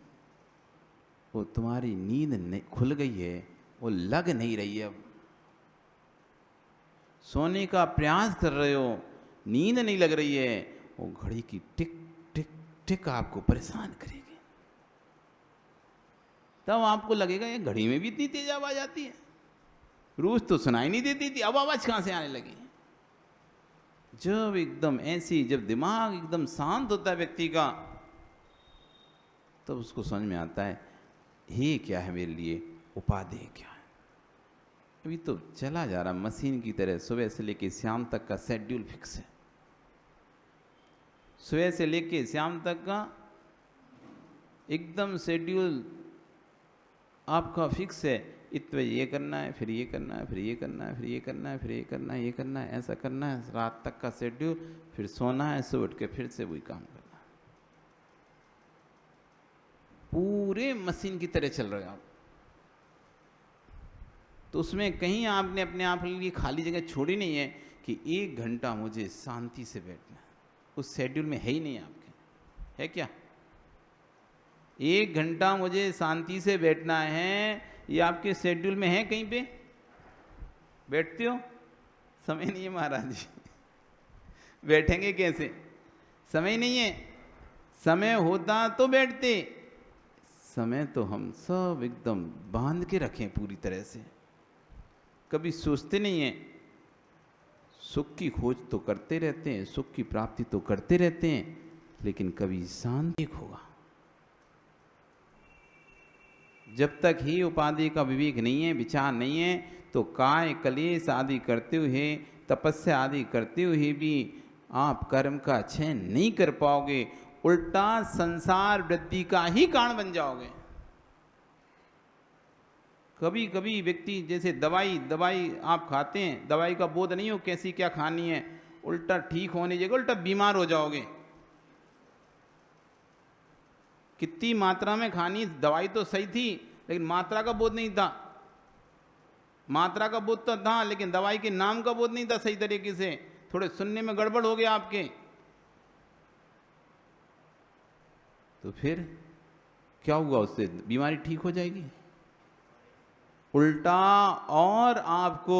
वो तुम्हारी नींद खुल गई है, वो लग नहीं रही है, अब सोने का प्रयास कर रहे हो, नींद नहीं लग रही है, वो घड़ी की टिक टिक टिक आपको परेशान करेगी। तब आपको लगेगा ये घड़ी में भी इतनी तेज आवाज आती है, रोज तो सुनाई नहीं देती थी, अब आवाज कहां से आने लगी? जब एकदम ऐसी, जब दिमाग एकदम शांत होता है व्यक्ति का, तब उसको समझ में आता है ये क्या है मेरे लिए, उपादेय क्या है। अभी तो चला जा रहा मशीन की तरह, सुबह से लेके शाम तक का शेड्यूल फिक्स है, सुबह से लेके शाम तक का एकदम शेड्यूल आपका फिक्स है। इतने ये करना है, फिर ये करना है, फिर ये करना है, फिर ये करना है, फिर ये करना है, ये करना है, ऐसा करना है, रात तक का शेड्यूल, फिर सोना है, सुबह उठ के फिर से वही काम करना है। पूरे मशीन की तरह चल रहे हो आप। तो उसमें कहीं आपने अपने आप के लिए खाली जगह छोड़ी नहीं है कि 1 घंटा मुझे शांति से बैठना है। उस शेड्यूल में है ही नहीं आपके, है क्या? 1 घंटा मुझे शांति से बैठना है, ये आपके शेड्यूल में है? कहीं पे बैठते हो? समय नहीं है महाराज जी। बैठेंगे कैसे? समय नहीं है। समय होता तो बैठते, समय तो हम सब एकदम बांध के रखें पूरी तरह से, कभी सोचते नहीं हैं। सुख की खोज तो करते रहते हैं, सुख की प्राप्ति तो करते रहते हैं, लेकिन कभी शांति होगा। जब तक ही उपाधि का विवेक नहीं है, विचार नहीं है, तो काय कलेश आदि करते हुए, तपस्या आदि करते हुए भी आप कर्म का चयन नहीं कर पाओगे, उल्टा संसार वृद्धि का ही कारण बन जाओगे। कभी कभी व्यक्ति जैसे दवाई आप खाते हैं, दवाई का बोध नहीं हो कैसी क्या खानी है, उल्टा ठीक होने जगह उल्टा बीमार हो जाओगे। कितनी मात्रा में खानी, दवाई तो सही थी लेकिन मात्रा का बोध नहीं था। मात्रा का बोध तो था लेकिन दवाई के नाम का बोध नहीं था सही तरीके से, थोड़े सुनने में गड़बड़ हो गया आपके। तो फिर क्या हुआ, उससे बीमारी ठीक हो जाएगी? उल्टा और आपको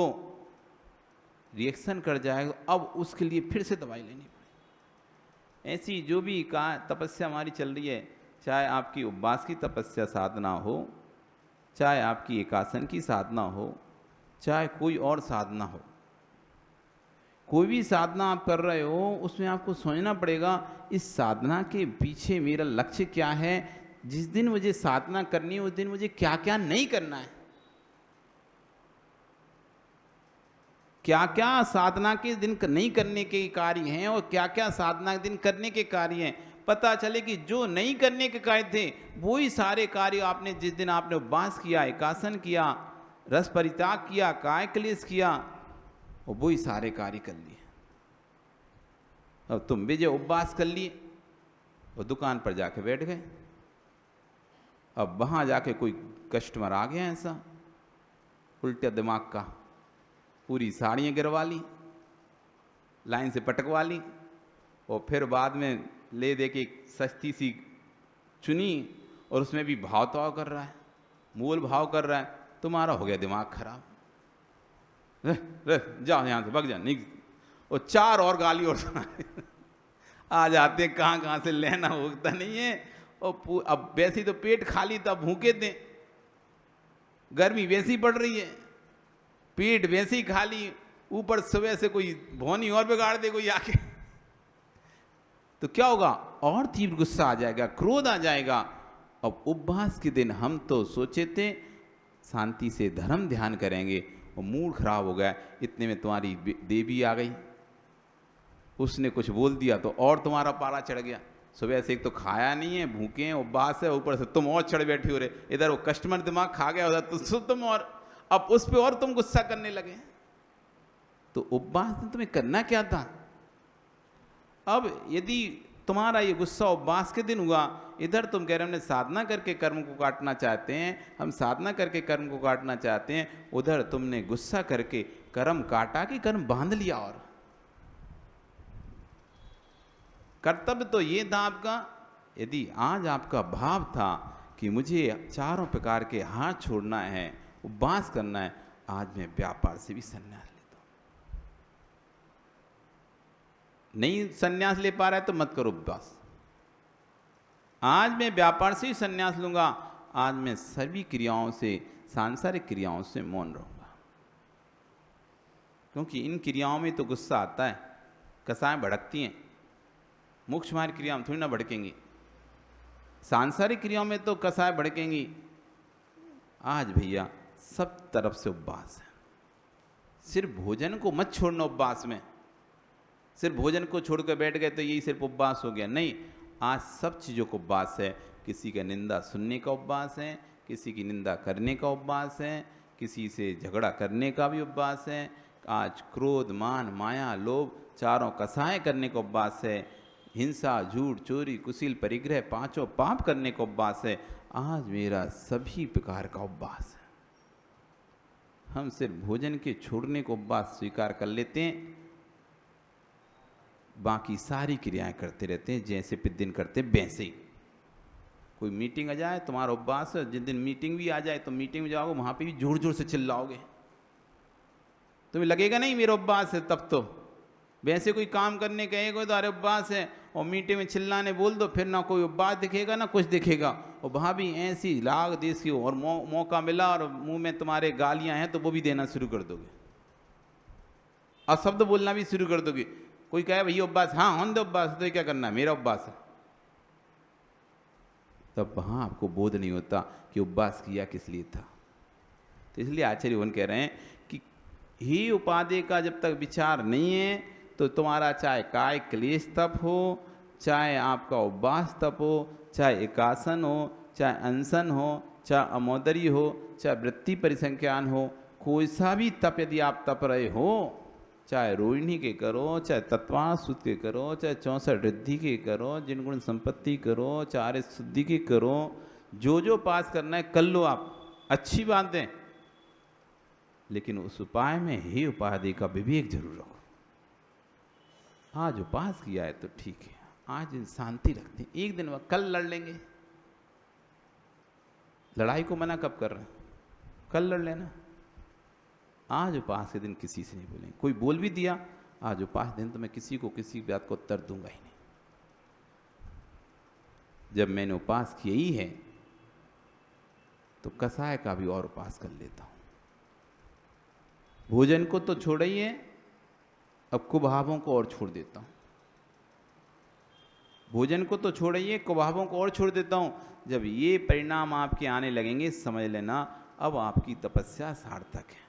रिएक्शन कर जाएगा, अब उसके लिए फिर से दवाई लेनी पड़ेगी। ऐसी जो भी तपस्या हमारी चल रही है, चाहे आपकी उपवास की तपस्या साधना हो, चाहे आपकी एकासन की साधना हो, चाहे कोई और साधना हो, कोई भी साधना आप कर रहे हो, उसमें आपको सोचना पड़ेगा इस साधना के पीछे मेरा लक्ष्य क्या है। जिस दिन मुझे साधना करनी है उस दिन मुझे क्या क्या नहीं करना है, क्या क्या साधना के दिन नहीं करने के कार्य हैं और क्या क्या साधना के दिन करने के कार्य हैं। पता चले कि जो नहीं करने के कार्य थे वही सारे कार्य आपने जिस दिन आपने उपवास किया, एकासन किया, रस परित्याग किया, काय क्लेश किया, और वही सारे कार्य कर लिए। अब तुम भी जो उपवास कर लिए और दुकान पर जाके बैठ गए, अब वहां जाके कोई कस्टमर आ गया ऐसा उल्टे दिमाग का, पूरी साड़ियाँ गिरवा ली, लाइन से पटकवा ली, और फिर बाद में ले दे के सस्ती सी चुनी और उसमें भी भाव ताव कर रहा है, मूल भाव कर रहा है। तुम्हारा हो गया दिमाग खराब, जाओ यहाँ से भग जा, नहीं। और 4 और गाली और आ जाते, कहाँ कहाँ से लेना होता नहीं है। और अब वैसी तो पेट खाली था, भूखे थे, गर्मी वैसी पड़ रही है, पेट वैसे ही खाली, ऊपर सुबह से कोई भौनी और बिगाड़ दे कोई आके, तो क्या होगा, और तीव्र गुस्सा आ जाएगा, क्रोध आ जाएगा। अब उपवास के दिन हम तो सोचे थे शांति से धर्म ध्यान करेंगे, और मूड खराब हो गया, इतने में तुम्हारी देवी आ गई, उसने कुछ बोल दिया तो और तुम्हारा पारा चढ़ गया। सुबह से एक तो खाया नहीं है, भूखे हैं, उपवास है, ऊपर से तुम और चढ़ बैठे हो रहे, इधर वो कस्टमर दिमाग खा गया, उधर तो तुम और अब उस पर और तुम गुस्सा करने लगे। तो उपवास में तुम्हें करना क्या था? अब यदि तुम्हारा ये गुस्सा उपवास के दिन हुआ, इधर तुम कह रहे हमने साधना करके कर्म को काटना चाहते हैं, हम साधना करके कर्म को काटना चाहते हैं, उधर तुमने गुस्सा करके कर्म काटा कि कर्म बांध लिया। और कर्तव्य तो ये था आपका, यदि आज आपका भाव था कि मुझे चारों प्रकार के हाथ छोड़ना है, उपवास करना है, आज मैं व्यापार से भी संन्यास लेता हूं। नहीं संन्यास ले पा रहा है तो मत करो उपवास। आज मैं व्यापार से ही संन्यास लूंगा, आज मैं सभी क्रियाओं से, सांसारिक क्रियाओं से मौन रहूंगा। क्योंकि इन क्रियाओं में तो गुस्सा आता है, कसाएं भड़कती हैं, मोक्ष मार्ग क्रिया में थोड़ी ना भड़केंगी, सांसारिक क्रियाओं में तो कसाएं भड़केंगी। आज भैया सब तरफ से उपवास है। सिर्फ भोजन को मत छोड़ना उपवास में, सिर्फ भोजन को छोड़कर बैठ गए तो यही सिर्फ उपवास हो गया, नहीं। आज सब चीज़ों को उपवास है। किसी का निंदा सुनने का उपवास है, किसी की निंदा करने का उपवास है, किसी से झगड़ा करने का भी उपवास है। आज क्रोध, मान, माया, लोभ चारों कसाएं करने का उपवास है। हिंसा, झूठ, चोरी, कुशील, परिग्रह पांचों पाप करने का उपवास है। आज मेरा सभी प्रकार का उपवास है। हम सिर्फ भोजन के छोड़ने को उपवास स्वीकार कर लेते हैं, बाकी सारी क्रियाएं करते रहते हैं जैसे प्रतिदिन करते हैं वैसे ही। कोई मीटिंग आ जाए तुम्हारा उपवास है, जिस दिन मीटिंग भी आ जाए तो मीटिंग में जाओगे वहां पे भी जोर जोर से चिल्लाओगे, तुम्हें लगेगा नहीं मेरा उपवास है। तब तो वैसे कोई काम करने कहेगा तो अरे उपवास है, और मीटिंग में चिल्लाने बोल दो, फिर ना कोई उपवास दिखेगा ना कुछ दिखेगा। और वहाँ भी ऐसी लाग देसी हो, और मौका मिला और मुंह में तुम्हारे गालियां हैं तो वो भी देना शुरू कर दोगे, और शब्द बोलना भी शुरू कर दोगे। कोई कहे भैया उपवास, हाँ होने दो उपवास, तो क्या करना है, मेरा उपवास है। तब वहाँ आपको बोध नहीं होता कि उपवास किया किस लिए था। तो इसलिए आचार्य वन कह रहे हैं कि ही उपादेय का जब तक विचार नहीं है तो तुम्हारा चाहे काय क्लेश तप हो, चाहे आपका उपवास तप हो, चाहे एकासन हो, चाहे अनशन हो, चाहे अमोदरी हो, चाहे वृत्ति परिसंख्यान हो, कोई सा भी तप यदि आप तप रहे हो, चाहे रोहिणी के करो, चाहे तत्वासुत के करो, चाहे 64 रिद्धि के करो, जिन गुण संपत्ति करो, चाहे शुद्धि के करो, जो जो पास करना है कर लो आप, अच्छी बात है। लेकिन उस उपाय में ही उपाधि का विवेक जरूर रखो। आज उपास किया है तो ठीक है, आज शांति रखते हैं, एक दिन कल लड़ लेंगे। लड़ाई को मना कब कर रहे हैं, कल लड़ लेना। आज उपास के दिन किसी से नहीं बोलेंगे। कोई बोल भी दिया आज उपास दिन तो मैं किसी को किसी बात को उत्तर दूंगा ही नहीं। जब मैंने उपास किया ही है तो कसाय का भी और उपास कर लेता हूं। भोजन को तो छोड़ा ही है, अब कुभावों को और छोड़ देता हूं। भोजन को तो छोड़ा ही है, कुभावों को और छोड़ देता हूं। जब ये परिणाम आपके आने लगेंगे समझ लेना अब आपकी तपस्या सार्थक है।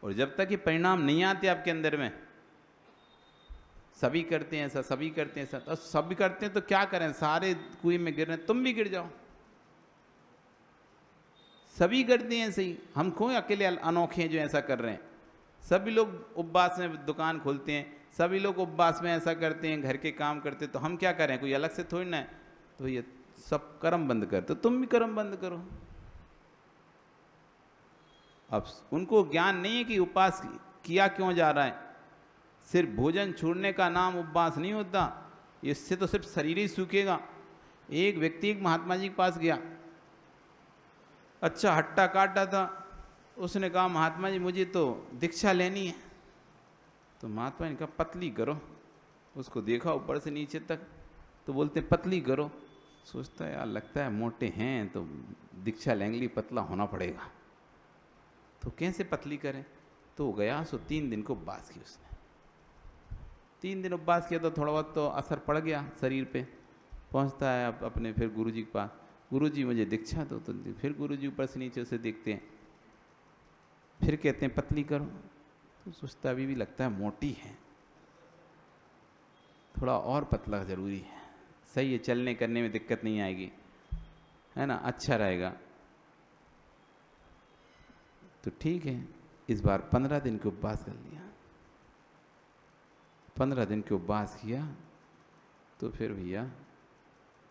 और जब तक ये परिणाम नहीं आते आपके अंदर में, सभी करते हैं ऐसा, सभी करते हैं ऐसा, तो सभी करते हैं तो क्या करें, सारे कुएं में गिर रहे हैं, तुम भी गिर जाओ। सभी करते हैं सही, हम क्यों अकेले अनोखे हैं जो ऐसा कर रहे हैं। सभी लोग उपवास में दुकान खोलते हैं, सभी लोग उपवास में ऐसा करते हैं, घर के काम करते हैं, तो हम क्या करें, कोई अलग से थोड़ी ना है। तो ये सब कर्म बंद करते, तो तुम भी कर्म बंद करो। अब उनको ज्ञान नहीं है कि उपवास किया क्यों जा रहा है। सिर्फ भोजन छोड़ने का नाम उपवास नहीं होता, इससे तो सिर्फ शरीर ही सूखेगा। एक व्यक्ति एक महात्मा जी के पास गया, अच्छा हट्टा काटा था, उसने कहा महात्मा जी मुझे तो दीक्षा लेनी है। तो महात्मा ने कहा पतली करो। उसको देखा ऊपर से नीचे तक, तो बोलते पतली करो। सोचता है यार लगता है मोटे हैं तो दीक्षा लेंगे लिए पतला होना पड़ेगा, तो कैसे पतली करें। तो गया, सो 3 दिन को उपवास किया उसने। 3 दिन उपवास किया तो थोड़ा बहुत तो असर पड़ गया शरीर पे। पहुंचता है अब अपने फिर गुरुजी के पास, गुरुजी मुझे दीक्षा दो। तो फिर गुरुजी ऊपर से नीचे उसे देखते हैं, फिर कहते हैं पतली करो। तो सोचता अभी भी लगता है मोटी है, थोड़ा और पतला जरूरी है। सही है, चलने करने में दिक्कत नहीं आएगी, है ना, अच्छा रहेगा। तो ठीक है, इस बार 15 दिन के उपवास कर लिया। 15 दिन के उपवास किया तो फिर भैया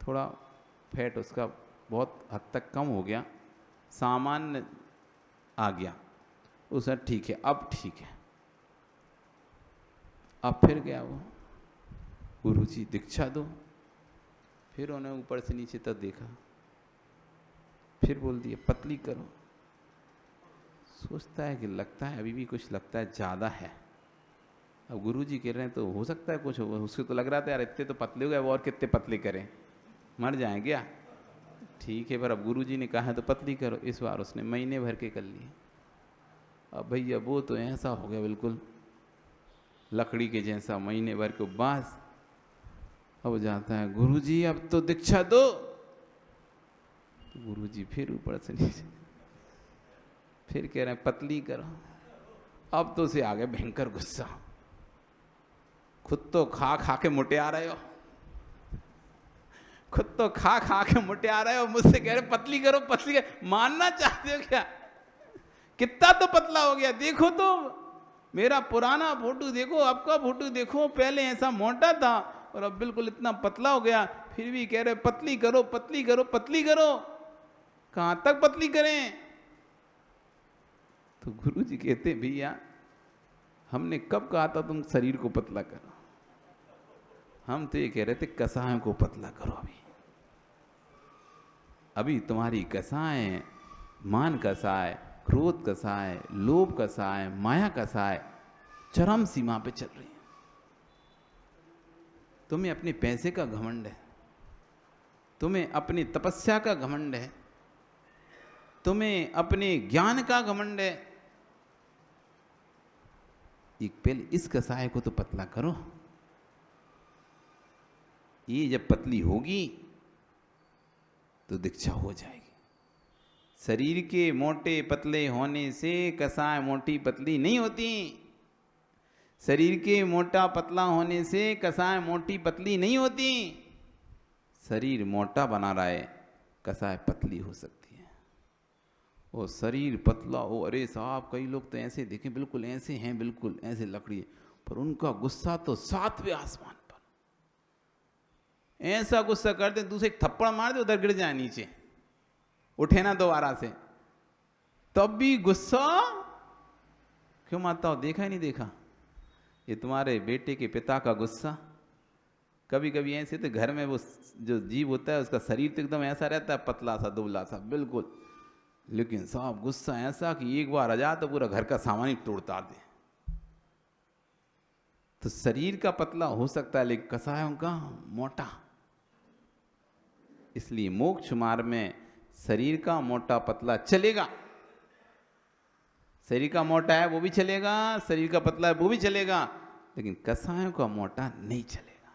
थोड़ा फैट उसका बहुत हद तक कम हो गया, सामान्य आ गया। उसने ठीक है, अब ठीक है। अब फिर गया वो, गुरुजी दीक्षा दो। फिर उन्हें ऊपर से नीचे तक देखा, फिर बोल दिया पतली करो। सोचता है कि लगता है अभी भी कुछ, लगता है ज़्यादा है। अब गुरुजी कह रहे हैं तो हो सकता है कुछ हो, उसको तो लग रहा था यार इतने तो पतले हो गए, और कितने पतले करें, मर जाएं क्या। ठीक है, पर अब गुरुजी ने कहा है तो पतली करो। इस बार उसने महीने भर के कर लिए। अब भैया वो तो ऐसा हो गया बिल्कुल लकड़ी के जैसा, महीने भर के बास। अब जाता है गुरुजी अब तो दीक्षा दो। तो गुरुजी फिर ऊपर से नीचे, फिर कह रहे हैं पतली करो। अब तो उसे आ गया भयंकर गुस्सा, खुद तो खा खा के मोटे आ रहे हो, खुद तो खा खा के मोटे आ रहे हो, मुझसे कह रहे पतली करो पतली करो। मानना चाहते हो क्या? कितना तो पतला हो गया, देखो तो मेरा पुराना फोटो देखो, आपका फोटो देखो, पहले ऐसा मोटा था और अब बिल्कुल इतना पतला हो गया। फिर भी कह रहे पतली करो पतली करो पतली करो। कहां तक पतली करें? तो गुरुजी कहते भैया हमने कब कहा था तुम शरीर को पतला करो? हम तो ये कह रहे थे कसायों को पतला करो। अभी तुम्हारी कसाएं, मान कसाय, क्रोध कसाय, लोभ कसाय, माया कसाय चरम सीमा पे चल रही है। तुम्हें अपने पैसे का घमंड है, तुम्हें अपनी तपस्या का घमंड है, तुम्हें अपने ज्ञान का घमंड है। एक पहले इस कसाय को तो पतला करो। ये जब पतली होगी तो दीक्षा हो जाएगी। शरीर के मोटे पतले होने से कसाय मोटी पतली नहीं होती। शरीर के मोटा पतला होने से कसाय मोटी पतली नहीं होती। शरीर मोटा बना रहा है, कसाय पतली हो सकती है। और शरीर पतला हो, अरे साहब कई लोग तो ऐसे देखें बिल्कुल ऐसे हैं, बिल्कुल ऐसे लकड़ी, पर उनका गुस्सा तो 7वें आसमान पर। ऐसा गुस्सा करते दूसरे एक थप्पड़ मार दे उधर गिर जाए नीचे, उठे ना दोबारा से, तब भी गुस्सा। क्यों मारता हो? देखा ही नहीं देखा? ये तुम्हारे बेटे के पिता का गुस्सा। कभी कभी ऐसे तो घर में वो जो जीव होता है उसका शरीर तो एकदम ऐसा रहता है, पतला सा दुबला सा बिल्कुल, लेकिन साहब गुस्सा ऐसा कि एक बार आ जाए तो पूरा घर का सामान ही तोड़ता दे। तो शरीर का पतला हो सकता है लेकिन कसायों का मोटा। इसलिए मोक्ष मार्ग में शरीर का मोटा पतला चलेगा। शरीर का मोटा है वो भी चलेगा, शरीर का पतला है वो भी चलेगा, लेकिन कसायों का मोटा नहीं चलेगा।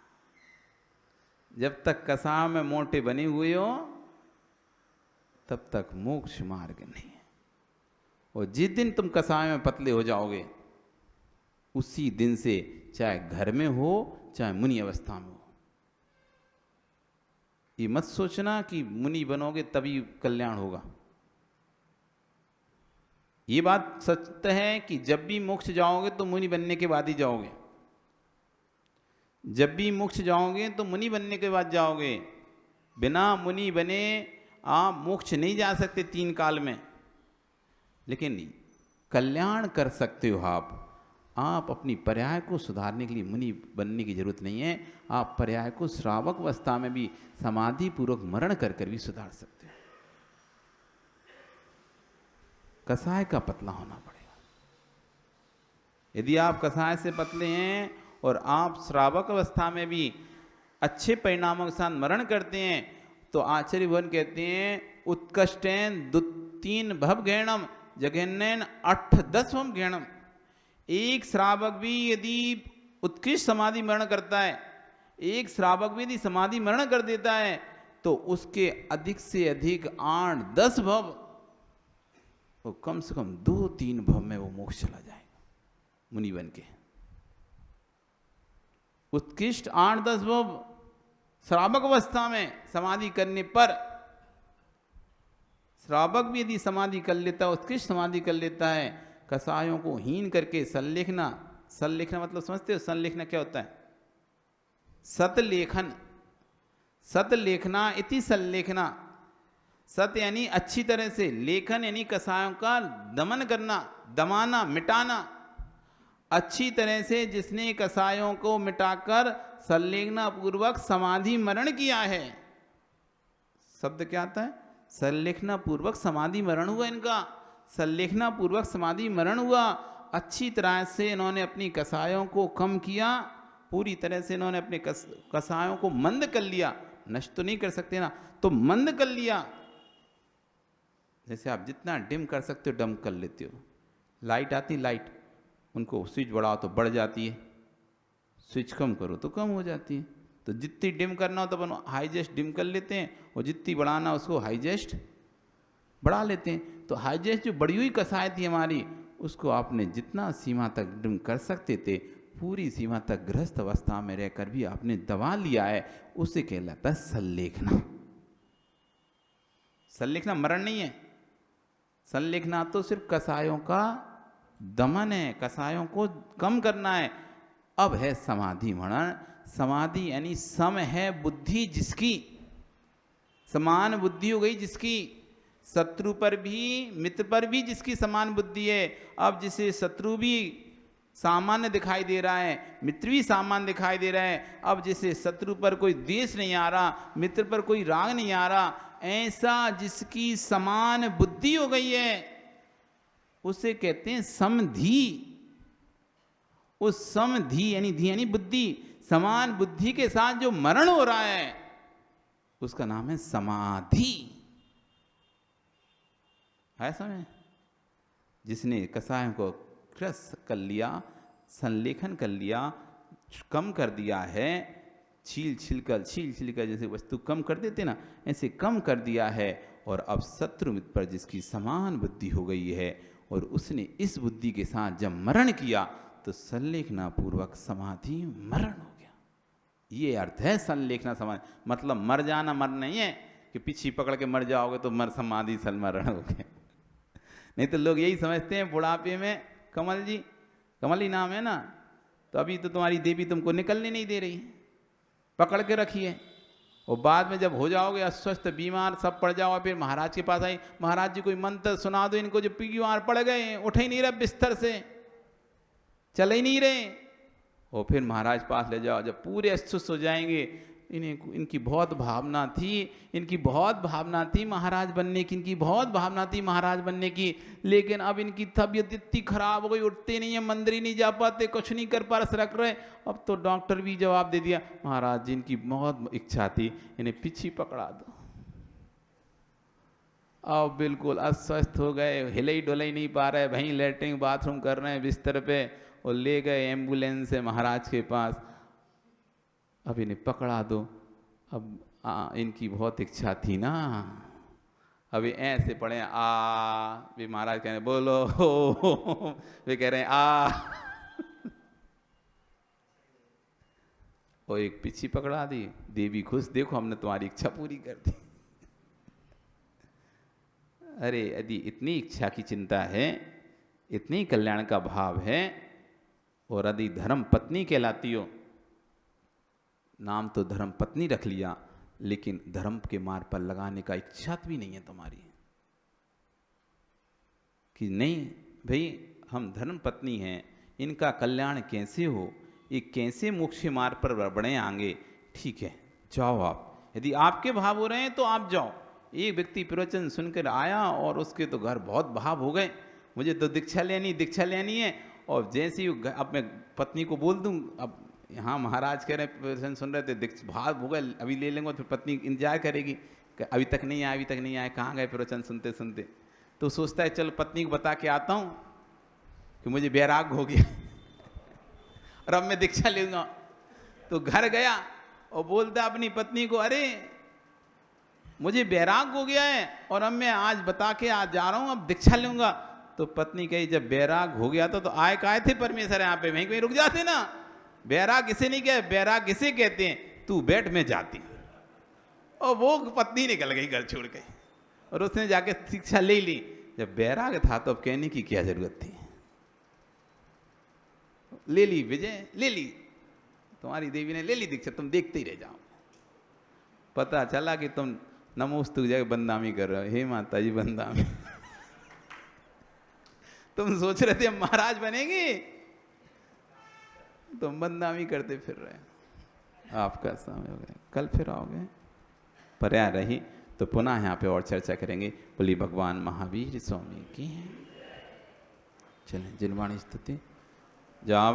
जब तक कसायों में मोटे बने हुए हो तब तक मोक्ष मार्ग नहीं है। और जिस दिन तुम कसायों में पतले हो जाओगे उसी दिन से, चाहे घर में हो चाहे मुनि अवस्था में हो, ये मत सोचना कि मुनि बनोगे तभी कल्याण होगा। ये बात सच है कि जब भी मोक्ष जाओगे तो मुनि बनने के बाद ही जाओगे। जब भी मोक्ष जाओगे तो मुनि बनने के बाद जाओगे। बिना मुनि बने आप मोक्ष नहीं जा सकते 3 काल में। लेकिन कल्याण कर सकते हो आप अपनी पर्याय को सुधारने के लिए मुनि बनने की जरूरत नहीं है। आप पर्याय को श्रावक अवस्था में भी समाधि पूर्वक मरण कर कर भी सुधार सकते हो। कसाय का पतला होना पड़ेगा। यदि आप कसाय से पतले हैं और आप श्रावक अवस्था में भी अच्छे परिणामों के साथ मरण करते हैं तो आचार्य भगवान कहते हैं उत्कृष्टेन दुत्तीन भव घेणम जघन्यन 8-10 घेणम। एक श्रावक भी यदि उत्कृष्ट समाधि मरण करता है, एक श्रावक भी यदि समाधि मरण कर देता है तो उसके अधिक से अधिक 8-10 भव, वो कम से कम 2-3 भव में वो मोक्ष चला जाएगा मुनि बन के। उत्कृष्ट 8-10 भव श्रावक अवस्था में समाधि करने पर, श्रावक भी यदि समाधि कर लेता है, उत्कृष्ट समाधि कर लेता है, कसायों को हीन करके संलेखना, संलेखना मतलब समझते हो? संलेखना क्या होता है? सतलेखन, सतलेखना इति संलेखना। सत यानी अच्छी तरह से, लेखन यानी कसायों का दमन करना, दमाना, मिटाना। अच्छी तरह से जिसने कसायों को मिटाकर संलेखना पूर्वक समाधि मरण किया है। शब्द क्या आता है? संलेखना पूर्वक समाधि मरण हुआ इनका, संलेखना पूर्वक समाधि मरण हुआ। अच्छी तरह से इन्होंने अपनी कसायों को कम किया, पूरी तरह से इन्होंने अपने कसायों को मंद कर लिया। नष्ट तो नहीं कर सकते ना, तो मंद कर लिया। जैसे आप जितना डिम कर सकते हो डम कर लेते हो। लाइट आती, लाइट उनको स्विच बढ़ाओ तो बढ़ जाती है, स्विच कम करो तो कम हो जाती है। तो जितनी डिम करना हो तो अपन हाईजेस्ट डिम कर लेते हैं, और जितनी बढ़ाना उसको हाईजेस्ट बढ़ा लेते हैं। तो हाईजेस्ट जो बढ़ी हुई कसाई थी हमारी, उसको आपने जितना सीमा तक डिम कर सकते थे, पूरी सीमा तक गृहस्थ अवस्था में रहकर भी आपने दबा लिया है, उसे कहलाता है संलेखना। संलेखना मरण नहीं है, संलेखना तो सिर्फ कसायों का दमन है, कसायों को कम करना है। अब है समाधि मरण। समाधि यानी सम है बुद्धि जिसकी, समान बुद्धि हो गई जिसकी, शत्रु पर भी मित्र पर भी जिसकी समान बुद्धि है। अब जिसे शत्रु भी सामान्य दिखाई दे रहा है, मित्र भी सामान्य दिखाई दे रहा है, अब जिसे शत्रु पर कोई द्वेष नहीं आ रहा, मित्र पर कोई राग नहीं आ रहा, ऐसा जिसकी समान बुद्धि हो गई है, उसे कहते हैं समधि। उस समधि यानी धी यानी बुद्धि, समान बुद्धि के साथ जो मरण हो रहा है, उसका नाम है समाधि। है समय जिसने कसायों को क्रस कर लिया, संलेखन कर लिया, कम कर दिया है, छील छिलकर जैसे वस्तु कम कर देते ना, ऐसे कम कर दिया है। और अब शत्रु मित्र पर जिसकी समान बुद्धि हो गई है, और उसने इस बुद्धि के साथ जब मरण किया, तो संलेखना पूर्वक समाधि मरण हो गया। ये अर्थ है संलेखना समाधि। मतलब मर जाना मर नहीं है कि पीछे पकड़ के मर जाओगे तो मर समाधि मरण हो गया। नहीं तो लोग यही समझते हैं बुढ़ापे में, कमल जी, कमल ही नाम है ना, तो अभी तो तुम्हारी देवी तुमको निकलने नहीं दे रही, पकड़ के रखी है, और बाद में जब हो जाओगे अस्वस्थ बीमार सब पड़ जाओ, फिर महाराज के पास आई, महाराज जी कोई मंत्र सुना दो इनको, जो बीमार पड़ गए, उठ ही नहीं रहे बिस्तर से, चल ही नहीं रहे, और फिर महाराज पास ले जाओ। जब पूरे अस्वस्थ हो जाएंगे, इनकी बहुत भावना थी, इनकी बहुत भावना थी महाराज बनने की, इनकी बहुत भावना थी महाराज बनने की, लेकिन अब इनकी तबीयत इतनी खराब हो गई, उठते नहीं है, मंदिर ही नहीं जा पाते, कुछ नहीं कर पा रख रहे। अब तो डॉक्टर भी जवाब दे दिया, महाराज जी इनकी बहुत इच्छा थी, इन्हें पीछे पकड़ा दो। अब बिल्कुल अस्वस्थ हो गए, हिले ही डोले ही नहीं पा रहे, वहीं लेटरिन बाथरूम कर रहे हैं बिस्तर पे, और ले गए एम्बुलेंस से महाराज के पास। अब इन्हें पकड़ा दो। अब इनकी बहुत इच्छा थी ना, अभी ऐसे पढ़े वे महाराज कह रहे बोलो हो, वे कह रहे हैं और एक पीछे पकड़ा दी, देवी खुश, देखो हमने तुम्हारी इच्छा पूरी कर दी। अरे यदि इतनी इच्छा की चिंता है, इतनी कल्याण का भाव है, और यदि धर्म पत्नी कहलाती हो, नाम तो धर्म पत्नी रख लिया, लेकिन धर्म के मार्ग पर लगाने का इच्छा भी नहीं है तुम्हारी, कि नहीं भाई हम धर्म पत्नी हैं, इनका कल्याण कैसे हो, ये कैसे मोक्ष मार्ग पर बढ़े आगे। ठीक है जाओ आप, यदि आपके भाव हो रहे हैं तो आप जाओ। एक व्यक्ति प्रवचन सुनकर आया और उसके तो घर बहुत भाव हो गए, मुझे तो दीक्षा लेनी है, और जैसे ही अब मैं पत्नी को बोल दूं, अब हाँ महाराज कह रहे हैं प्रवचन सुन रहे थे, भाव हो गए, अभी ले लेंगे, तो पत्नी इंतजार करेगी, अभी तक नहीं आए, कहाँ गए प्रवचन सुनते सुनते। तो सोचता है चलो पत्नी को बता के आता हूँ कि मुझे बैराग हो गया और अब मैं दीक्षा लूंगा। तो घर गया और बोलता अपनी पत्नी को, अरे मुझे बैराग हो गया है और अब मैं आज बता के आज जा रहा हूँ, अब दीक्षा लूंगा। तो पत्नी कही जब बैराग हो गया तो आए काहे थे परमेश्वर यहाँ पे, वहीं कहीं रुक जाते ना। बैराग इसे नहीं कहे, बैराग इसे कहते हैं तू बैठ में जाती। और वो पत्नी निकल गई घर छोड़ के, और उसने जाके शिक्षा ले ली। जब बैराग था तो अब कहने की क्या जरूरत थी, ले ली विजय, ले ली, तुम्हारी देवी ने ले ली दीक्षा, तुम देखते ही रह जाओ। पता चला कि तुम नमोस्तु जगह बंदामी कर रहे हो, हे माता जी बंदामी। तुम सोच रहे थे हम महाराज बनेंगे, तुम बंदामी करते फिर रहे। आपका समय हो गया, कल फिर आओगे पर्याय रही तो पुनः यहाँ पे और चर्चा करेंगे। बोली भगवान महावीर स्वामी की। चलें जिनवाणी स्तुति। जा